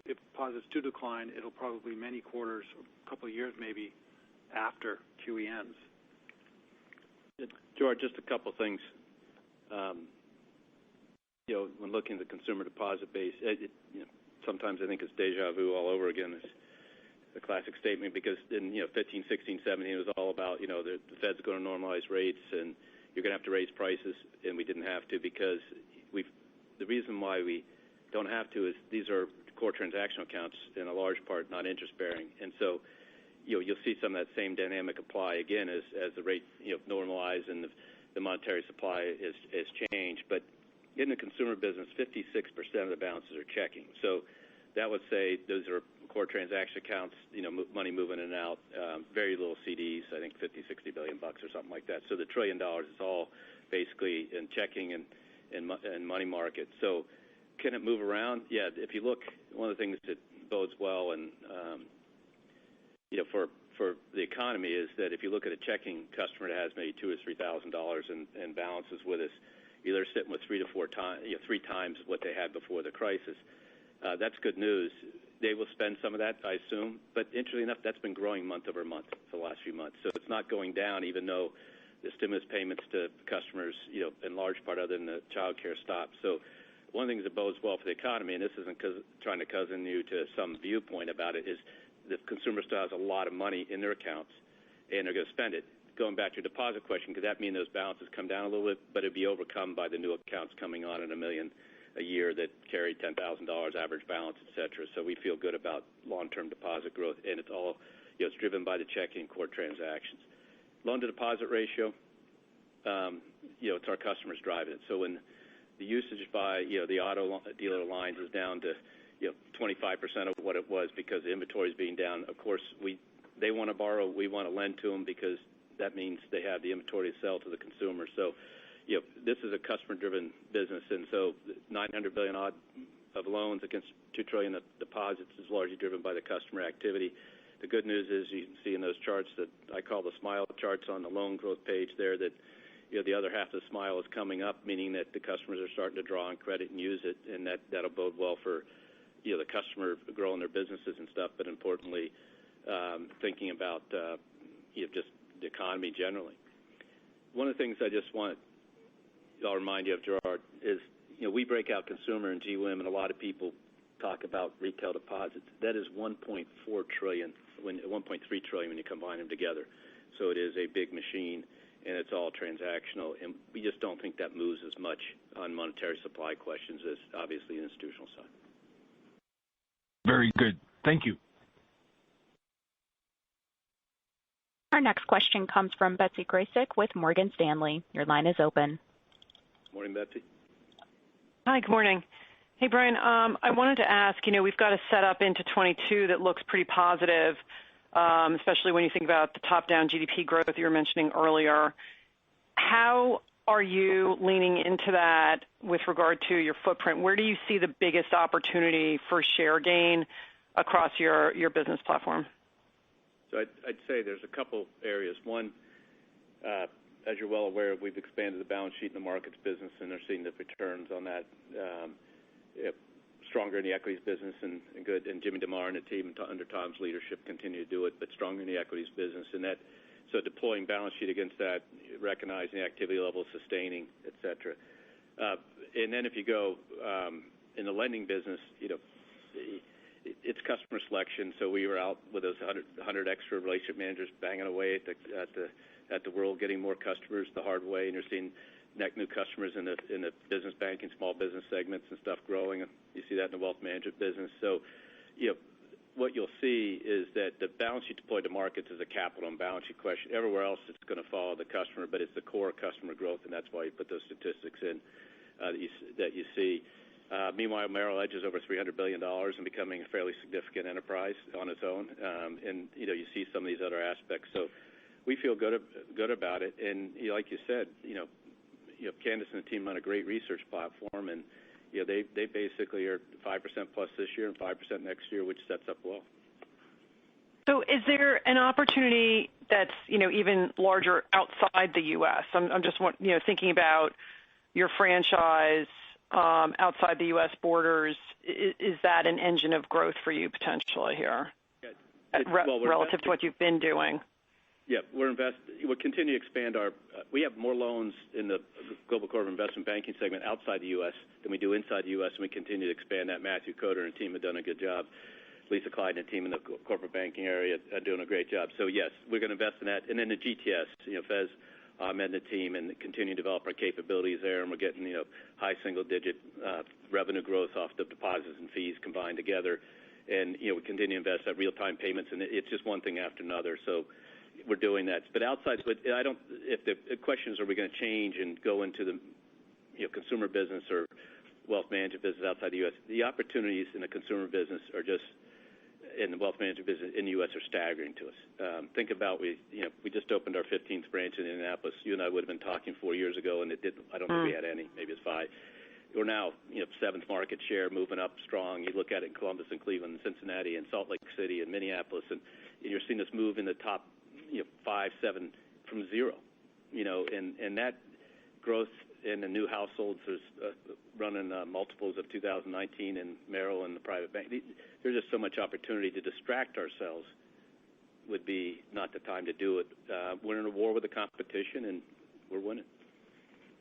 if deposits do decline, it'll probably be many quarters, a couple of years maybe, after QE ends. George, just a couple things. When looking at the consumer deposit base, sometimes I think it's deja vu all over again. It's a classic statement because in 15, 16, 17 it was all about the Fed's going to normalize rates and you're going to have to raise prices, and we didn't have to because the reason why we don't have to is these are core transactional accounts in a large part not interest bearing, and so you'll see some of that same dynamic apply again as the rate normalize and the monetary supply is changed. But in the consumer business, 56% of the balances are checking. So that would say those are core transaction accounts, money moving in and out, very little CDs, I think $50-60 billion or something like that. So the $1 trillion is all basically in checking and money market. So can it move around? Yeah, if you look, one of the things that bodes well and for the economy is that if you look at a checking customer that has maybe $2,000 or $3,000 in balances with us, they're sitting with 3 to 4 times, 3 times what they had before the crisis. That's good news. They will spend some of that, I assume, but interestingly enough, that's been growing month over month for the last few months. So it's not going down, even though the stimulus payments to customers, in large part other than the child care stopped. So one of the things that bodes well for the economy, and this isn't trying to cousin you to some viewpoint about it, is the consumer still has a lot of money in their accounts, and they're going to spend it. Going back to your deposit question, could that mean those balances come down a little bit, but it'd be overcome by the new accounts coming on at $1 million a year that carry $10,000 average balance, et cetera. So we feel good about long-term deposit growth, and it's all it's driven by the checking core transactions. Loan-to-deposit ratio, it's our customers driving it. So when the usage by the auto dealer lines is down to 25% of what it was because the inventory is being down, of course they want to borrow, we want to lend to them because that means they have the inventory to sell to the consumer. So this is a customer-driven business, and so $900 billion odd of loans against $2 trillion of deposits is largely driven by the customer activity. The good news is you can see in those charts that I call the smile charts on the loan growth page there that the other half of the smile is coming up, meaning that the customers are starting to draw on credit and use it, and that'll bode well for the customer growing their businesses and stuff, but importantly, thinking about just the economy generally. One of the things I'll remind you of, Gerard, is we break out consumer and GWIM, and a lot of people talk about retail deposits. That is $1.4 trillion, $1.3 trillion when you combine them together. So it is a big machine, and it's all transactional, and we just don't think that moves as much on monetary supply questions as obviously the institutional side. Very good. Thank you. Our next question comes from Betsy Graseck with Morgan Stanley. Your line is open. Morning, Betsy. Hi, good morning. Hey, Brian, I wanted to ask, we've got a setup into 22 that looks pretty positive, especially when you think about the top-down GDP growth you were mentioning earlier. How are you leaning into that with regard to your footprint? Where do you see the biggest opportunity for share gain across your business platform? So I'd say there's a couple areas. One, as you're well aware, we've expanded the balance sheet in the markets business, and they're seeing the returns on that stronger in the equities business and good. And Jimmy DeMar and the team under Tom's leadership continue to do it, but stronger in the equities business. And that, so deploying balance sheet against that, recognizing the activity level, sustaining, et cetera. And then if you go in the lending business, it's customer selection. So we were out with those 100 extra relationship managers banging away at the world, getting more customers the hard way, and you're seeing net new customers in the business banking, small business segments and stuff growing. You see that in the wealth management business. So, what you'll see is that the balance sheet deployed to markets is a capital and balance sheet question. Everywhere else, it's going to follow the customer, but it's the core customer growth, and that's why you put those statistics in that you see. Meanwhile, Merrill Edge is over $300 billion and becoming a fairly significant enterprise on its own. And you see some of these other aspects. So we feel good about it. And like you said, Candace and the team run a great research platform, and they basically are 5% plus this year and 5% next year, which sets up well. So is there an opportunity that's even larger outside the U.S.? I'm just thinking about your franchise outside the U.S. borders. Is that an engine of growth for you potentially here, relative to what you've been doing? Yeah, we'll continue to expand we have more loans in the Global Corporate Investment Banking segment outside the U.S. than we do inside the U.S., and we continue to expand that. Matthew Coder and team have done a good job. Lisa Clyde and the team in the corporate banking area are doing a great job. So, yes, we're going to invest in that. And then the GTS, Fez, and the team, and continue to develop our capabilities there, and we're getting, high single-digit revenue growth off the deposits and fees combined together. And, we continue to invest at real-time payments, and it's just one thing after another. So we're doing that. But if the question is, are we going to change and go into the, consumer business or wealth management business outside the U.S., the opportunities in the consumer business are just, in the wealth management business in the U.S. are staggering to us. Think about we just opened our 15th branch in Indianapolis. You and I would have been talking 4 years ago, and I don't think we had any. Maybe it's 5. We're now, 7th market share, moving up strong. You look at it in Columbus and Cleveland and Cincinnati and Salt Lake City and Minneapolis, and you're seeing us move in the top, 5, 7 from zero, and that growth in the new households is running multiples of 2019 in Merrill and the private bank. There's just so much opportunity to distract ourselves. Would be not the time to do it. We're in a war with the competition, and we're winning.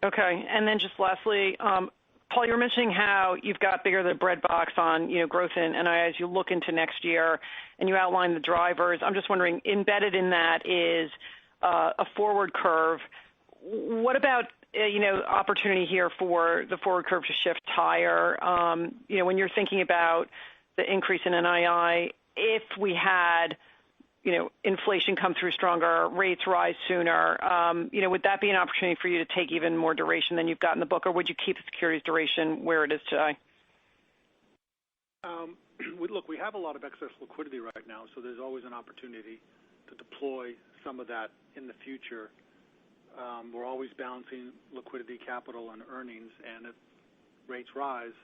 Okay, and then just lastly, Paul, you were mentioning how you've got bigger than bread box on growth in NII as you look into next year, and you outlined the drivers. I'm just wondering, embedded in that is a forward curve. What about opportunity here for the forward curve to shift higher? When you're thinking about the increase in NII, if we had inflation come through stronger, rates rise sooner, would that be an opportunity for you to take even more duration than you've got in the book, or would you keep the securities duration where it is today? Look, we have a lot of excess liquidity right now, so there's always an opportunity to deploy some of that in the future. We're always balancing liquidity, capital, and earnings, and if rates rise,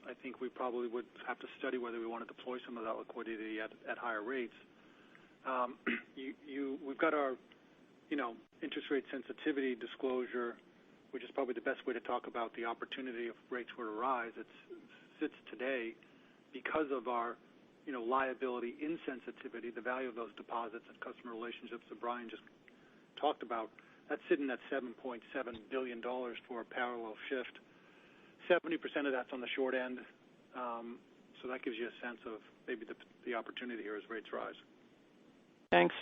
I think we probably would have to study whether we want to deploy some of that liquidity at higher rates. We've got our, interest rate sensitivity disclosure, which is probably the best way to talk about the opportunity if rates were to rise. It sits today because of our, liability insensitivity, the value of those deposits and customer relationships that Brian just talked about. That's sitting at $7.7 billion for a parallel shift. 70% of that's on the short end, so that gives you a sense of maybe the opportunity here as rates rise. Thanks.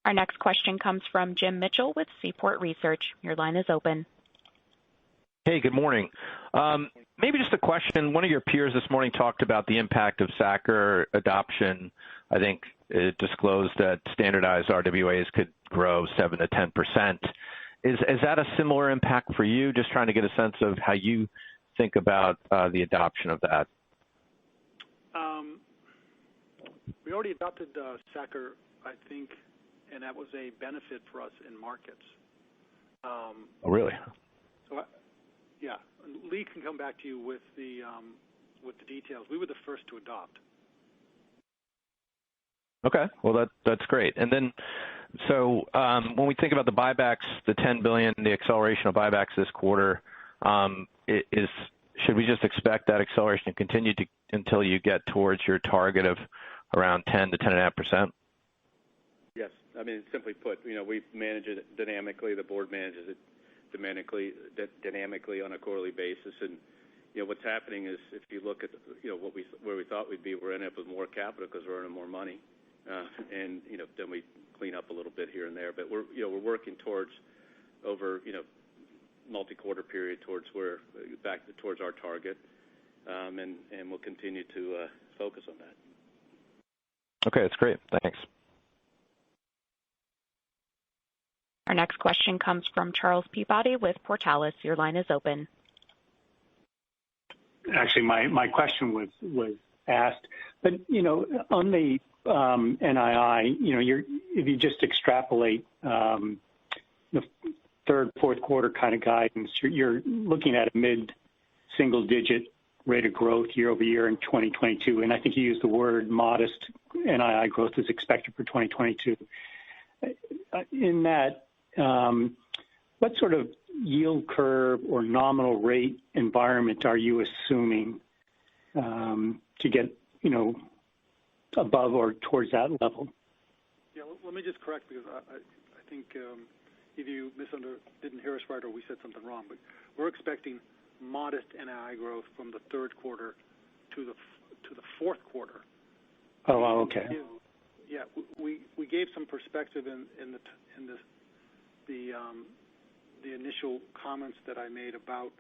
Our next question comes from Jim Mitchell with Seaport Research. Your line is open. Hey, good morning. Maybe just a question. One of your peers this morning talked about the impact of SA-CCR adoption. I think it disclosed that standardized RWAs could grow 7 to 10%. Is that a similar impact for you? Just trying to get a sense of how you think about the adoption of that. We already adopted SA-CCR, I think, and that was a benefit for us in markets. Oh, really? So, yeah, Lee can come back to you with the details. We were the first to adopt. Okay, well that's great. And then, so when we think about the buybacks, the $10 billion, the acceleration of buybacks this quarter, should we just expect that acceleration to continue until you get towards your target of around 10 to 10.5%? Yes, I mean simply put, we manage it dynamically. The board manages it dynamically on a quarterly basis, and what's happening is if you look at where we thought we'd be, we're ending up with more capital because we're earning more money, and then we clean up a little bit here and there. But we're working towards over multi-quarter period towards our target, and we'll continue to focus on that. Okay, that's great. Thanks. Our next question comes from Charles Peabody with Portales. Your line is open. Actually, my question was asked, but on the NII, if you just extrapolate the third, fourth quarter kind of guidance, you're looking at a mid-single-digit rate of growth year over year in 2022, and I think you used the word modest NII growth is expected for 2022. In that, what sort of yield curve or nominal rate environment are you assuming to get above or towards that level. Yeah, let me just correct, because I think either you didn't hear us right, or we said something wrong. But we're expecting modest NII growth from the third quarter to the fourth quarter. Oh, okay. Yeah, we gave some perspective in the initial comments that I made about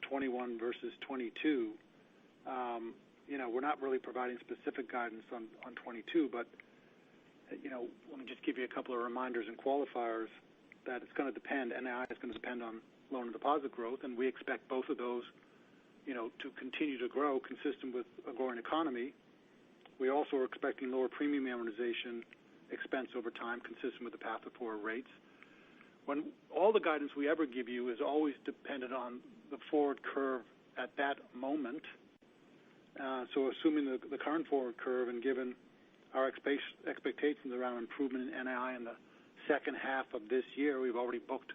21 versus 22. We're not really providing specific guidance on 22, but let me just give you a couple of reminders and qualifiers that it's going to depend. NII is going to depend on loan and deposit growth, and we expect both of those, to continue to grow consistent with a growing economy. We also are expecting lower premium amortization expense over time, consistent with the path of forward rates. When all the guidance we ever give you is always dependent on the forward curve at that moment. So assuming the current forward curve, and given our expectations around improvement in NII in the second half of this year, we've already booked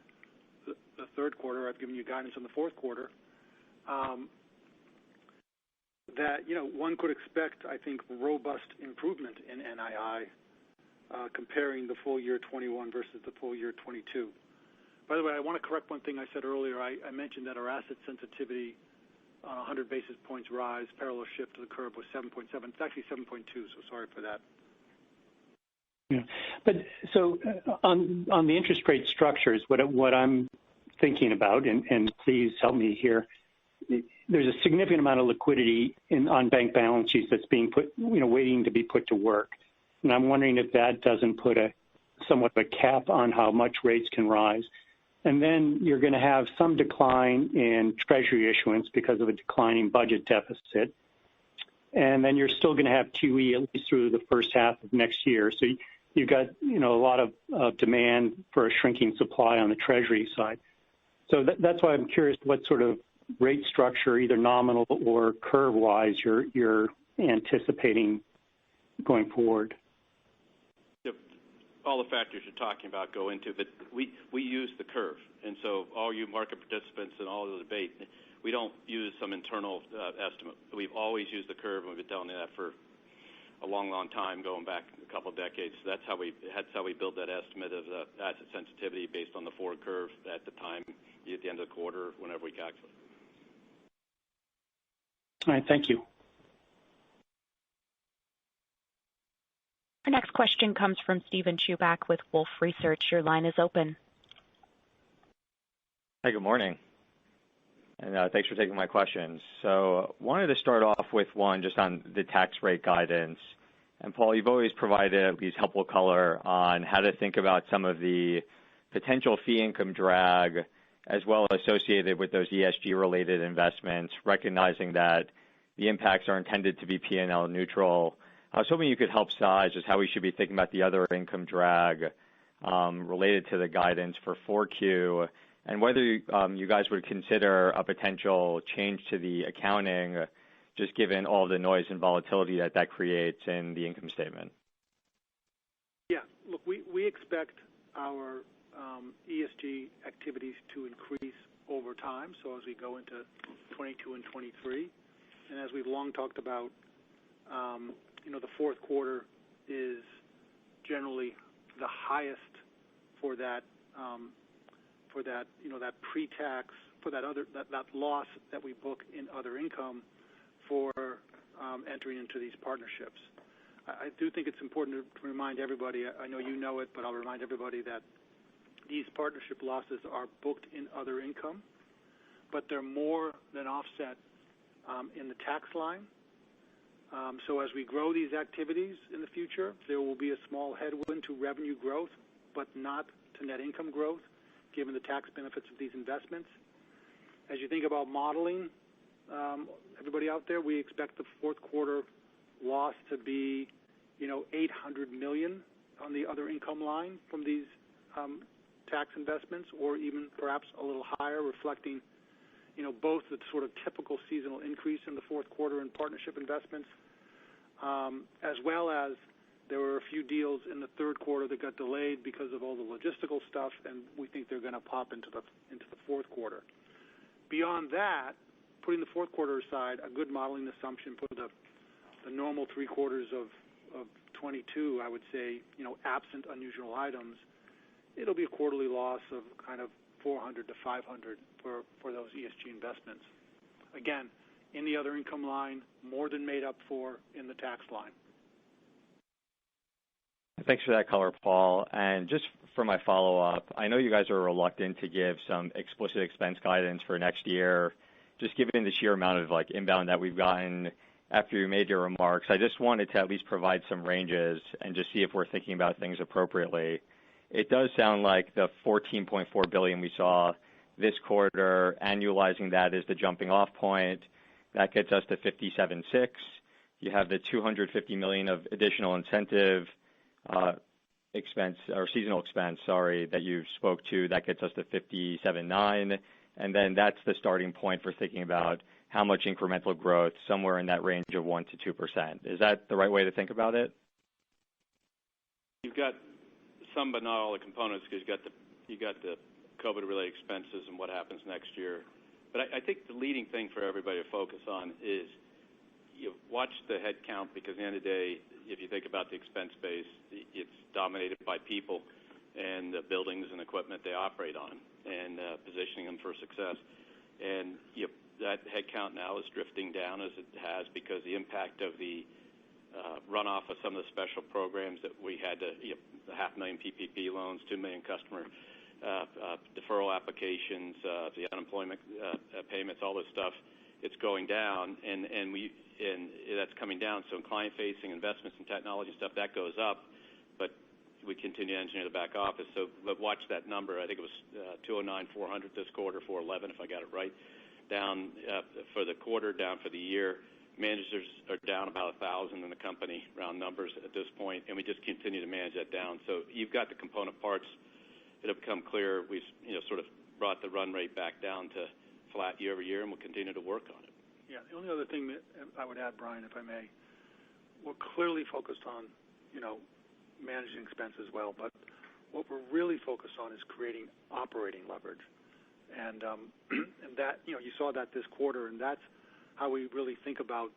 the third quarter. I've given you guidance on the fourth quarter. That one could expect, I think, robust improvement in NII comparing the full year 21 versus the full year 22. By the way, I want to correct one thing I said earlier. I mentioned that our asset sensitivity on 100 basis points rise, parallel shift to the curve, was 7.7. It's actually 7.2, so sorry for that. Yeah. But so on the interest rate structures, what I'm thinking about, and please help me here, there's a significant amount of liquidity on bank balance sheets that's being put, waiting to be put to work. And I'm wondering if that doesn't put somewhat of a cap on how much rates can rise. And then you're going to have some decline in Treasury issuance because of a declining budget deficit. And then you're still going to have QE at least through the first half of next year. So you've got, a lot of demand for a shrinking supply on the Treasury side. So that's why I'm curious what sort of rate structure, either nominal or curve-wise, you're anticipating going forward. All the factors you're talking about go into, but we use the curve, and so all you market participants and all of the debate, we don't use some internal estimate. We've always used the curve, and we've been telling you that for a long, long time, going back a couple of decades. So that's how we build that estimate of the asset sensitivity based on the forward curve at the time, at the end of the quarter, whenever we calculate. All right, thank you. Our next question comes from Steven Chubak with Wolfe Research. Your line is open. Hi, good morning. And thanks for taking my questions. So wanted to start off with one just on the tax rate guidance. And Paul, you've always provided at least helpful color on how to think about some of the potential fee income drag as well associated with those ESG-related investments, recognizing that the impacts are intended to be P&L neutral. I was hoping you could help size just how we should be thinking about the other income drag related to the guidance for 4Q, and whether you guys would consider a potential change to the accounting, just given all the noise and volatility that creates in the income statement. Yeah, look, we expect our ESG activities to increase over time, so as we go into 22 and 23. And as we've long talked about, the fourth quarter is generally the highest for that that pre-tax, for that loss that we book in other income for entering into these partnerships. I do think it's important to remind everybody, I know you know it, but I'll remind everybody that these partnership losses are booked in other income, but they're more than offset in the tax line. So as we grow these activities in the future, there will be a small headwind to revenue growth, but not to net income growth, given the tax benefits of these investments. As you think about modeling, everybody out there, we expect the fourth quarter loss to be, $800 million on the other income line from these tax investments, or even perhaps a little higher, reflecting, both the sort of typical seasonal increase in the fourth quarter in partnership investments, as well as there were a few deals in the third quarter that got delayed because of all the logistical stuff, and we think they're going to pop into the fourth quarter. Beyond that, putting the fourth quarter aside, a good modeling assumption for the the normal 3 quarters of 22, I would say, absent unusual items, it'll be a quarterly loss of kind of 400 to 500 for those ESG investments. Again, in the other income line, more than made up for in the tax line. Thanks for that color, Paul. And just for my follow-up, I know you guys are reluctant to give some explicit expense guidance for next year, just given the sheer amount of inbound that we've gotten after you made your remarks. I just wanted to at least provide some ranges and just see if we're thinking about things appropriately. It does sound like the $14.4 billion we saw this quarter, annualizing that is the jumping off point. That gets us to 57.6. You have the $250 million of additional incentive expense or seasonal expense, that you spoke to. That gets us to 57.9, and then that's the starting point for thinking about how much incremental growth, somewhere in that range of 1% to 2%. Is that the right way to think about it? You've got some, but not all the components, because you got the COVID-related expenses and what happens next year. But I think the leading thing for everybody to focus on is you watch the head count, because at the end of the day, if you think about the expense base, it's dominated by people and the buildings and equipment they operate on, and positioning them for success. And that head count now is drifting down as it has, because the impact of the runoff of some of the special programs that we had, the 500,000 PPP loans, 2 million customer deferral applications, the unemployment payments, all this stuff, it's going down, and that's coming down. So in client-facing investments and technology stuff, that goes up, but we continue to engineer the back office. So watch that number. I think it was 209,400 this quarter, 411 if I got it right. Down for the quarter, down for the year. Managers are down about 1,000 in the company, round numbers at this point, and we just continue to manage that down. So you've got the component parts that have become clear. We've sort of brought the run rate back down to flat year over year, and we'll continue to work on it. Yeah, the only other thing that I would add, Brian, if I may, we're clearly focused on, managing expenses well, but what we're really focused on is creating operating leverage. And that, you saw that this quarter, and that's how we really think about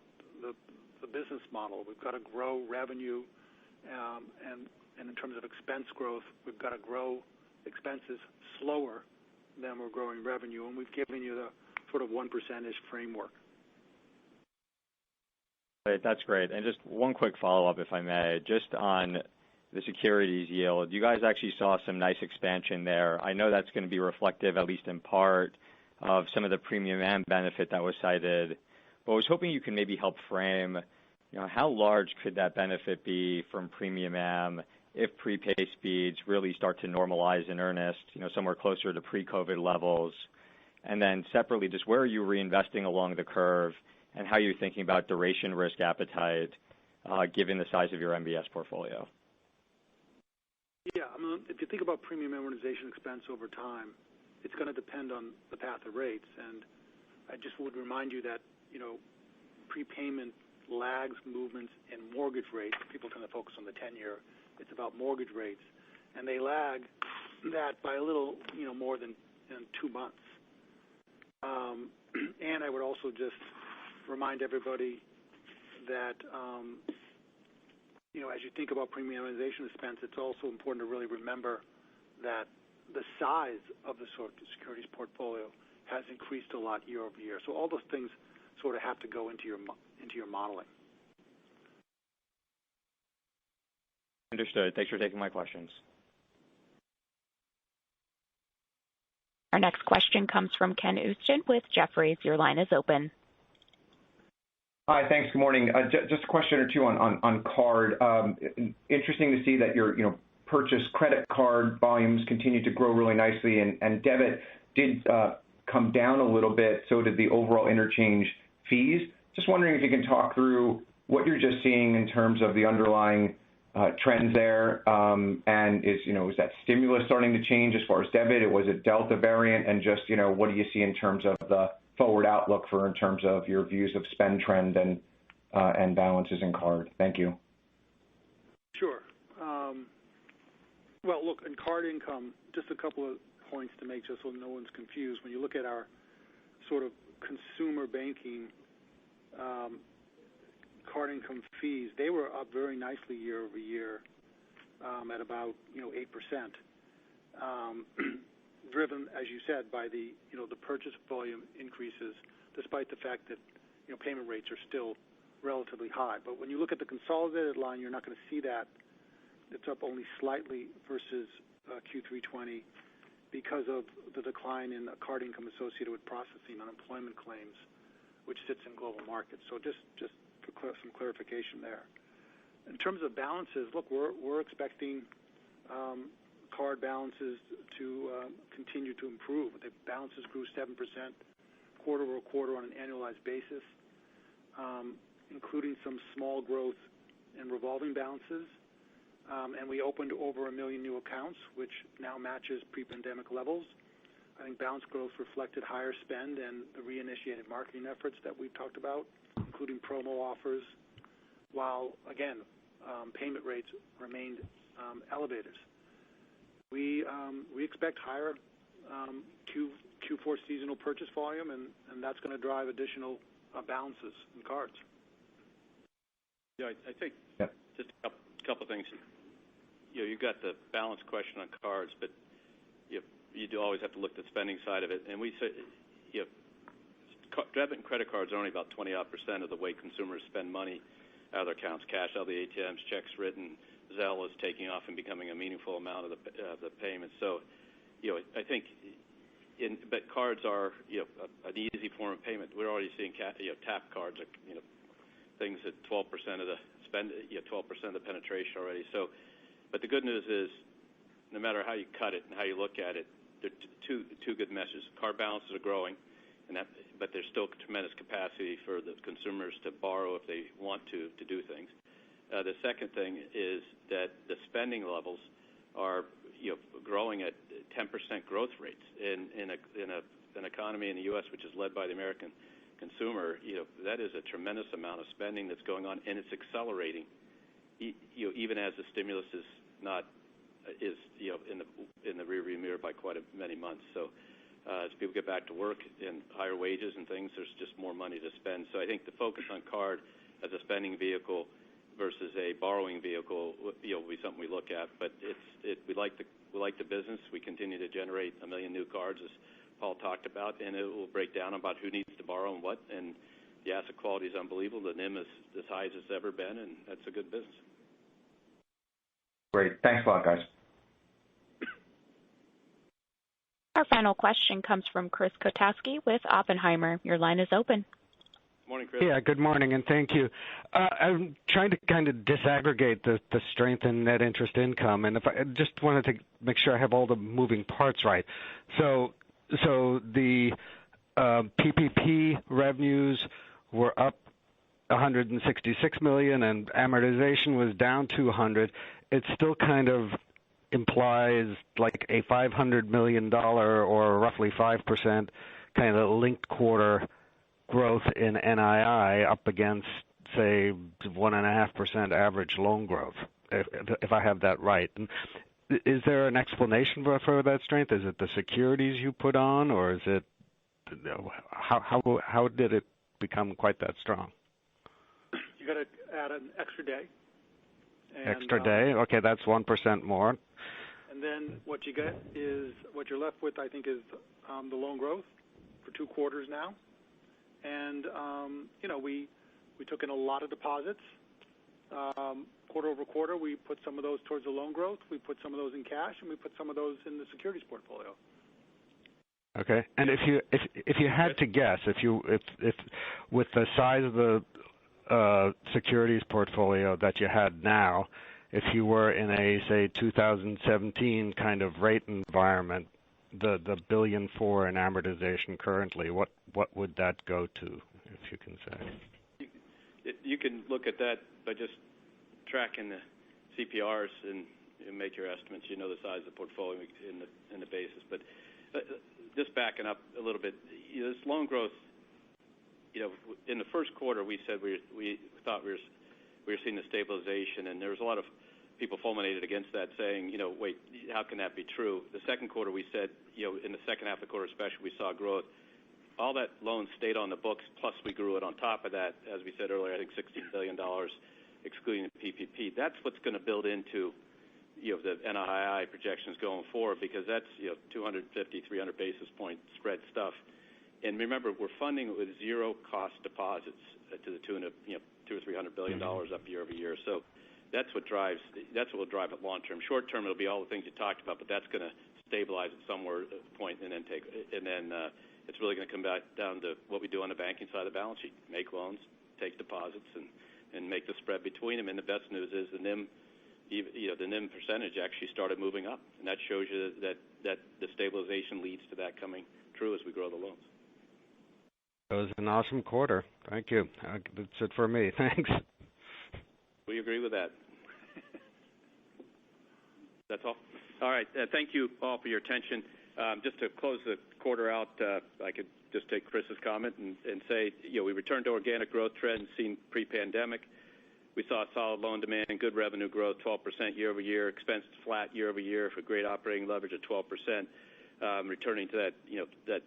the business model. We've got to grow revenue, and in terms of expense growth, we've got to grow expenses slower than we're growing revenue, and we've given you the sort of 1% framework. That's great. And just one quick follow-up, if I may, just on the securities yield. You guys actually saw some nice expansion there. I know that's going to be reflective, at least in part, of some of the premium AM benefit that was cited, but I was hoping you can maybe help frame, how large could that benefit be from premium AM if prepay speeds really start to normalize in earnest, somewhere closer to pre-COVID levels? And then separately, just where are you reinvesting along the curve, and how you're thinking about duration risk appetite, given the size of your MBS portfolio? Yeah, if you think about premium amortization expense over time, it's going to depend on the path of rates. And I just would remind you that, prepayment lags movements in mortgage rates. People tend to focus on the 10-year. It's about mortgage rates. And they lag that by a little, more than 2 months. And I would also just remind everybody that, as you think about premium amortization expense, it's also important to really remember that the size of the securities portfolio has increased a lot year over year. So all those things sort of have to go into your modeling. Understood. Thanks for taking my questions. Our next question comes from Ken Usdin with Jefferies. Your line is open. Hi, thanks. Good morning. Just a question or two on card. Interesting to see that your purchase credit card volumes continue to grow really nicely, and debit did come down a little bit. So did the overall interchange fees. Just wondering if you can talk through what you're just seeing in terms of the underlying trends there, and is that stimulus starting to change as far as debit? Or was it Delta variant? And just what do you see in terms of the forward outlook in terms of your views of spend trend and balances in card? Thank you. Sure. Well, look, in card income, just a couple of points to make just so no one's confused. When you look at our sort of consumer banking card income fees, they were up very nicely year over year at about 8%, driven, as you said, by the purchase volume increases, despite the fact that payment rates are still relatively high. But when you look at the consolidated line, you're not going to see that. It's up only slightly versus Q3 20 because of the decline in card income associated with processing unemployment claims, which sits in global markets. So just for some clarification there. In terms of balances, look, we're expecting card balances to continue to improve. The balances grew 7% quarter over quarter on an annualized basis, including some small growth in revolving balances. And we opened over 1 million new accounts, which now matches pre-pandemic levels. I think balance growth reflected higher spend and the reinitiated marketing efforts that we've talked about, including promo offers, while, again, payment rates remained elevated. We expect higher Q4 seasonal purchase volume, and that's going to drive additional balances in cards. Yeah, I think just a couple of things. You've got the balance question on cards, but you do always have to look at the spending side of it. And we say debit and credit cards are only about 20% of the way consumers spend money out of their accounts, cash out of the ATMs, checks written. Zelle is taking off and becoming a meaningful amount of the payments. So, I think, but cards are an easy form of payment. We're already seeing tap cards, things at 12% of the spend, 12% of the penetration already. So, but the good news is, no matter how you cut it and how you look at it, there are two good messages. Card balances are growing, but there's still tremendous capacity for the consumers to borrow if they want to do things. The second thing is that the spending levels are growing at 10% growth rates in an economy in the U.S. which is led by the American consumer. That is a tremendous amount of spending that's going on, and it's accelerating. Even as the stimulus is in the rearview mirror by quite many months. So as people get back to work and higher wages and things, there's just more money to spend. So I think the focus on card as a spending vehicle versus a borrowing vehicle will be something we look at. But we like the business. We continue to generate 1 million new cards, as Paul talked about, and it will break down about who needs to borrow and what. And the asset quality is unbelievable. The NIM is as high as it's ever been, and that's a good business. Great. Thanks a lot, guys. Our final question comes from Chris Kotowski with Oppenheimer. Your line is open. Morning, Chris. Yeah, good morning, and thank you. I'm trying to kind of disaggregate the strength in net interest income, and if I just wanted to make sure I have all the moving parts right. So the PPP revenues were up $166 million, and amortization was down $200. It still kind of implies like a $500 million or roughly 5% kind of linked quarter growth in NII up against, say, 1.5% average loan growth, if I have that right. And is there an explanation for that strength? Is it the securities you put on, or is it how did it become quite that strong? You got to add an extra day. Extra day? Okay, that's 1% more. And then what you get is, what you're left with, I think, is the loan growth for 2 quarters now. And, we took in a lot of deposits. Quarter over quarter, we put some of those towards the loan growth. We put some of those in cash, and we put some of those in the securities portfolio. Okay. And if you had to guess, if with the size of the securities portfolio that you had now, if you were in a, say, 2017 kind of rate environment, the $1.4 billion in amortization currently, what would that go to, if you can say? You can look at that by just tracking the CPRs and make your estimates. You know the size of the portfolio in the basis. But just backing up a little bit, this loan growth, in the first quarter we said we thought we were seeing the stabilization, and there was a lot of people fulminated against that, saying, wait, how can that be true? The second quarter we said, in the second half of the quarter especially, we saw growth all that loan stayed on the books, plus we grew it on top of that, as we said earlier, I think $16 billion, excluding the PPP. That's what's going to build into the NII projections going forward, because that's 250, 300 basis point spread stuff. And remember, we're funding it with zero cost deposits to the tune of $200 or $300 billion up year over year. So that's what will drive it long term. Short term, it'll be all the things you talked about, but that's going to stabilize at somewhere point, and then it's really going to come back down to what we do on the banking side of the balance sheet: make loans, take deposits, and make the spread between them. And the best news is the NIM. The NIM percentage actually started moving up, and that shows you that the stabilization leads to that coming true as we grow the loans. It was an awesome quarter. Thank you. That's it for me. Thanks. We agree with that. That's all. All right. Thank you all for your attention. Just to close the quarter out, I could just take Chris's comment and say, we returned to organic growth trends seen pre-pandemic. We saw solid loan demand and good revenue growth, 12% year over year, expense flat year over year for great operating leverage at 12%. Returning to that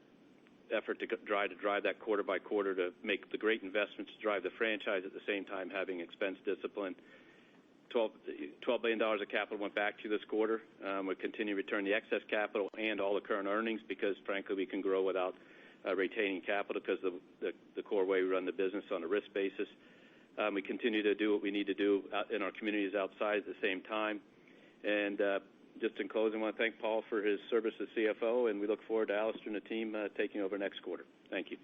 effort to drive that quarter by quarter to make the great investments to drive the franchise at the same time having expense discipline. $12 billion of capital went back to this quarter. We continue to return the excess capital and all the current earnings because, frankly, we can grow without retaining capital because of the core way we run the business on a risk basis. We continue to do what we need to do in our communities outside at the same time. And just in closing, I want to thank Paul for his service as CFO, and we look forward to Alistair and the team taking over next quarter. Thank you.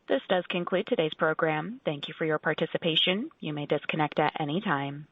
This does conclude today's program. Thank you for your participation. You may disconnect at any time.